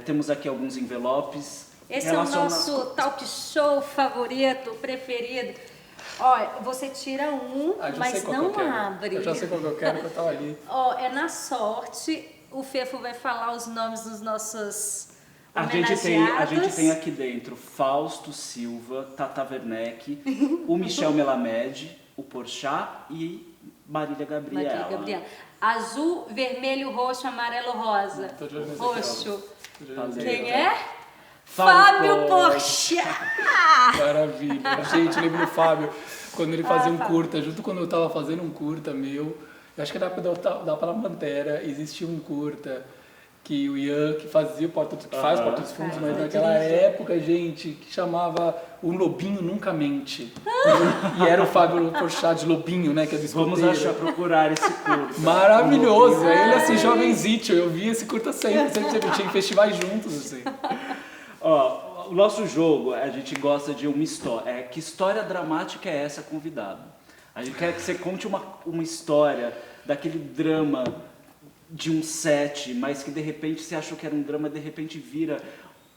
Temos aqui alguns envelopes. Esse é o nosso talk show favorito, preferido. Olha, você tira um, mas não abre. Eu já sei qual que eu quero, porque eu tava ali. É na sorte. O Fefo vai falar os nomes dos nossos A gente tem aqui dentro Fausto Silva, Tata Werneck, o Michel Melamed, o Porchat e Marília Gabriela. Azul, vermelho, roxo, amarelo, rosa. Roxo. Quem é? Fábio Porchat! Maravilha. Gente, lembro do Fábio, quando ele fazia um curta, junto quando eu tava fazendo um curta meu, eu acho que da Pantera, existia um curta que o Ian, que fazia Porta dos Fundos, mas naquela época, gente, que chamava O Lobinho Nunca Mente. E era o Fábio Porchat de Lobinho, né, que é do escoteiro. Vamos procurar esse curta. Maravilhoso! Ele, assim, jovenzito, eu via esse curta sempre tinha em festivais juntos, assim. O nosso jogo, a gente gosta de uma história. Que história dramática é essa, convidado? A gente quer que você conte uma história daquele drama de um set, mas que de repente você achou que era um drama, de repente vira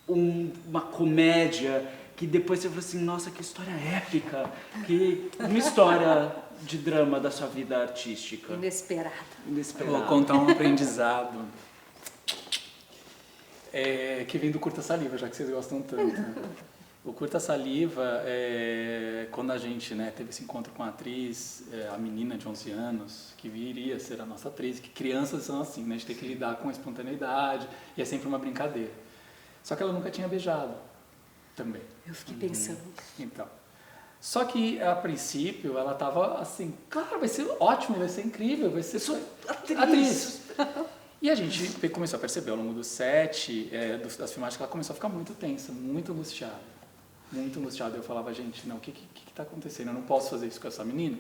uma comédia, que depois você fala assim, nossa, que história épica, uma história de drama da sua vida artística. Inesperada. Vou contar um aprendizado. Que vem do Curta Saliva, já que vocês gostam tanto. O Curta Saliva, quando a gente teve esse encontro com a atriz, a menina de 11 anos, que viria a ser a nossa atriz, que crianças são assim, né? A gente tem que lidar com a espontaneidade, e é sempre uma brincadeira. Só que ela nunca tinha beijado também. Eu fiquei pensando. Então. Só que, a princípio, ela estava assim, claro, vai ser ótimo, vai ser incrível, vai ser atriz. E a gente começou a perceber ao longo do set, das filmagens, que ela começou a ficar muito tensa, muito angustiada. Muito angustiada. Eu falava, gente, não, o que está acontecendo? Eu não posso fazer isso com essa menina.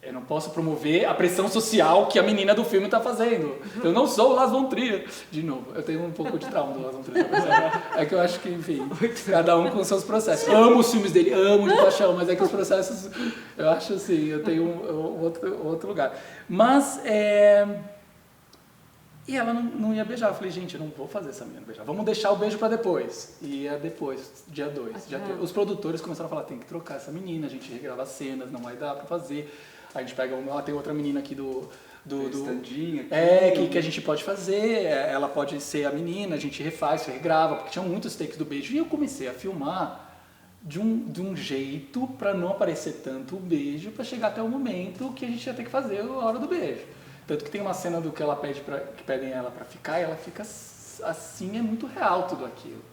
Eu não posso promover a pressão social que a menina do filme está fazendo. Eu não sou o Lars von Trier. De novo, eu tenho um pouco de trauma do Lars von Trier. É que eu acho que, enfim, cada um com seus processos. Amo os filmes dele, amo de paixão, mas é que os processos, eu acho assim, eu tenho outro lugar. Mas, e ela não ia beijar. Eu falei, gente, eu não vou fazer essa menina beijar. Vamos deixar o beijo para depois. E depois, dia 2. Os produtores começaram a falar, tem que trocar essa menina, a gente regrava as cenas, não vai dar para fazer. A gente pega tem outra menina aqui do standinho que a gente pode fazer, ela pode ser a menina, a gente refaz, regrava, porque tinha muitos takes do beijo. E eu comecei a filmar de um jeito para não aparecer tanto o beijo, para chegar até o momento que a gente ia ter que fazer a hora do beijo. Tanto que tem uma cena do que ela que pedem ela para ficar, e ela fica assim, é muito real tudo aquilo.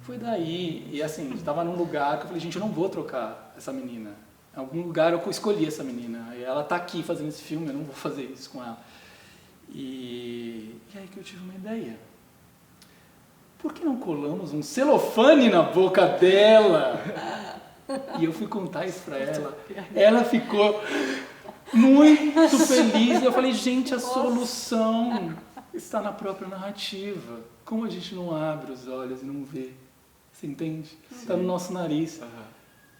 Foi daí, e assim, eu estava num lugar que eu falei, gente, eu não vou trocar essa menina. Em algum lugar eu escolhi essa menina, e ela tá aqui fazendo esse filme, eu não vou fazer isso com ela. E aí que eu tive uma ideia. Por que não colamos um celofane na boca dela? E eu fui contar isso pra ela. Ela ficou muito feliz. Eu falei, gente, a solução está na própria narrativa. Como a gente não abre os olhos e não vê? Você entende? Está no nosso nariz.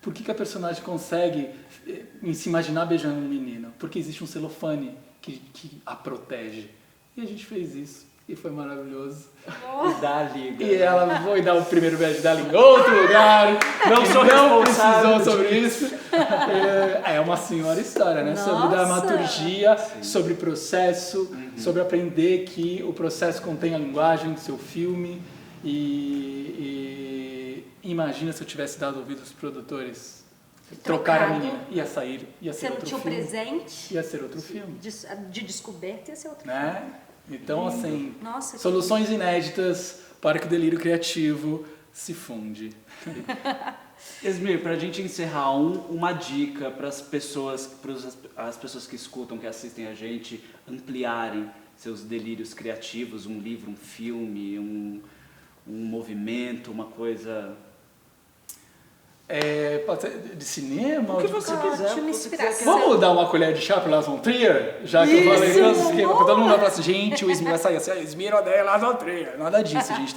Por que a personagem consegue se imaginar beijando um menino? Porque existe um celofane que a protege. E a gente fez isso. E foi maravilhoso. E dá a liga. E ela foi dar o primeiro beijo dela em outro lugar. Não precisou sobre isso. É uma senhora história, né? Nossa. Sobre dramaturgia, sobre processo, sobre aprender que o processo contém a linguagem do seu filme. E imagina se eu tivesse dado ouvido aos produtores. Trocar a menina. Ia ser outro filme. Você não tinha o presente? Ia ser outro filme. De descoberta ia ser outro né? filme. Então, assim, Nossa, soluções inéditas para que o delírio criativo se funde. Esmir, pra gente encerrar, uma dica para as pessoas que escutam, que assistem a gente, ampliarem seus delírios criativos, um livro, um filme, um movimento, uma coisa... Pode ser de cinema? O que você quiser. Vamos dar uma colher de chá para Lars von Trier? Já que eu falei tanto esquema, porque todo mundo vai falar assim, gente, o Esmir vai sair assim, Esmir odeia Lars von Trier. Nada disso, gente.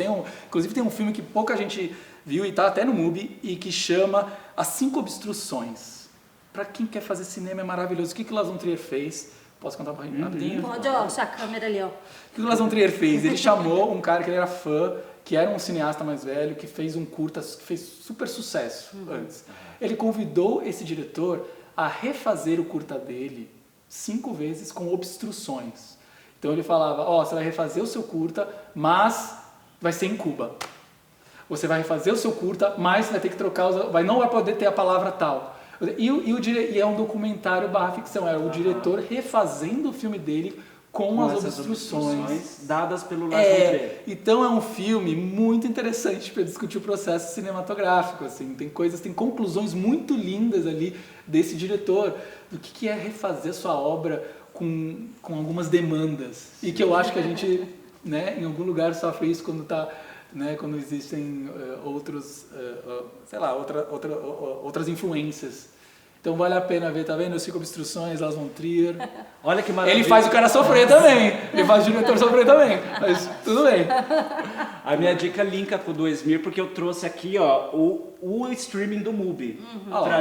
Inclusive tem um filme que pouca gente viu e tá até no MUBI, e que chama As 5 Obstruções. Para quem quer fazer cinema é maravilhoso. O que o Lars von Trier fez? Posso contar um pouquinho rapidinho? Pode, ó, sua câmera ali, ó. O que o Lars von Trier fez? Ele chamou um cara que ele era fã, que era um cineasta mais velho, que fez um curta, que fez super sucesso antes. Ele convidou esse diretor a refazer o curta dele 5 vezes com obstruções. Então ele falava, você vai refazer o seu curta, mas vai ser em Cuba. Você vai refazer o seu curta, mas vai ter que trocar, não vai poder ter a palavra tal. E é um documentário / ficção, é o diretor refazendo o filme dele com as obstruções dadas pelo Lars von Trier. Então é um filme muito interessante para discutir o processo cinematográfico. Assim. Tem conclusões muito lindas ali desse diretor, do que é refazer sua obra com algumas demandas. E que eu acho que a gente, né, em algum lugar sofre isso quando está... Né, quando existem outras influências. Então vale a pena ver, tá vendo? As 5 Obstruções, Lars von Trier. Olha que maravilha. Ele faz o cara sofrer também. Ele faz o diretor sofrer também. Mas tudo bem. A minha dica linka com o do Esmir, porque eu trouxe aqui o streaming do MUBI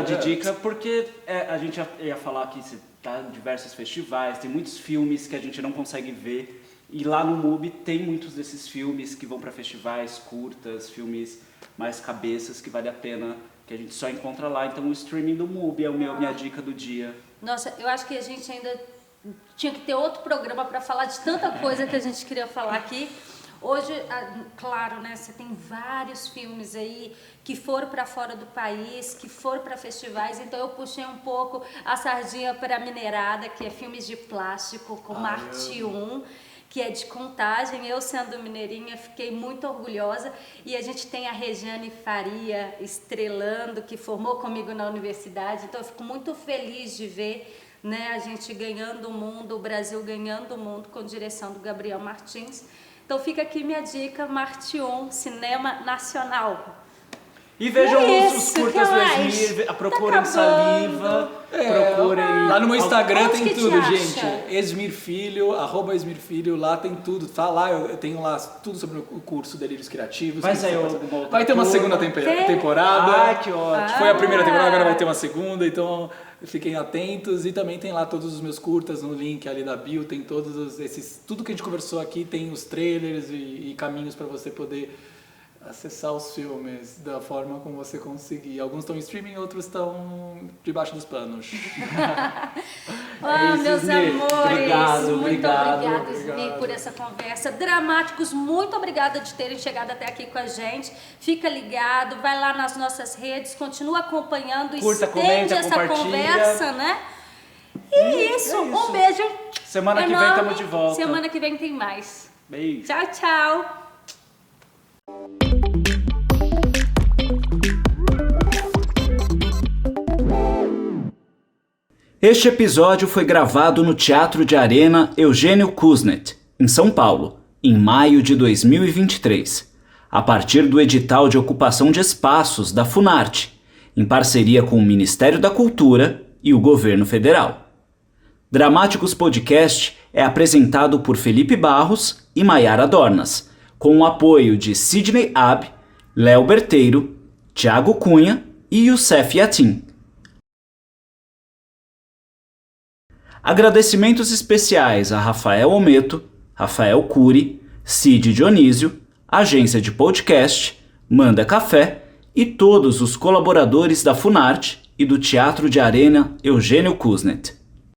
de dica, porque a gente ia falar que tá em diversos festivais, tem muitos filmes que a gente não consegue ver. E lá no MUBI tem muitos desses filmes que vão para festivais, curtas, filmes mais cabeças, que vale a pena, que a gente só encontra lá. Então o streaming do MUBI é minha dica do dia. Nossa, eu acho que a gente ainda tinha que ter outro programa para falar de tanta coisa que a gente queria falar aqui. Hoje, claro, né, você tem vários filmes aí que foram para fora do país, que foram para festivais, então eu puxei um pouco a sardinha para a Mineirada, que é filmes de plástico, como Arte 1, que é de Contagem. Eu, sendo mineirinha, fiquei muito orgulhosa. E a gente tem a Regiane Faria estrelando, que formou comigo na universidade. Então eu fico muito feliz de ver, né, a gente ganhando o mundo, o Brasil ganhando o mundo, com direção do Gabriel Martins. Então fica aqui minha dica, Marte 1, cinema nacional. E vejam os curtas do Esmir, procurem Saliva, procurem... Lá no meu Instagram tem tudo, gente. Esmir Filho, @Esmir Filho, lá tem tudo. Tá lá, eu tenho lá tudo sobre o curso Delírios Criativos. Vai ter uma segunda temporada. Ai, que ótimo. Foi a primeira temporada, agora vai ter uma segunda, então fiquem atentos. E também tem lá todos os meus curtas no link ali da bio, tem todos esses... Tudo que a gente conversou aqui, tem os trailers e caminhos para você poder acessar os filmes da forma como você conseguir. Alguns estão em streaming, outros estão debaixo dos panos. Meus amores, obrigado, muito obrigada, Esmir, por essa conversa. Dramáticos, muito obrigada de terem chegado até aqui com a gente. Fica ligado, vai lá nas nossas redes, continua acompanhando, curta, estende comenta, essa conversa, né? E isso, um beijo. Semana que vem estamos de volta. Semana que vem tem mais. Beijo. Tchau, tchau. Este episódio foi gravado no Teatro de Arena Eugênio Kuznet, em São Paulo, em maio de 2023, a partir do edital de ocupação de espaços da Funarte, em parceria com o Ministério da Cultura e o Governo Federal. Dramáticos Podcast é apresentado por Felipe Barros e Maiara Dornas, com o apoio de Sidney Ab, Léo Berteiro, Thiago Cunha e Youssef Yatin. Agradecimentos especiais a Rafael Ometo, Rafael Cury, Cid Dionísio, Agência de Podcast, Manda Café e todos os colaboradores da Funarte e do Teatro de Arena Eugênio Kuznet.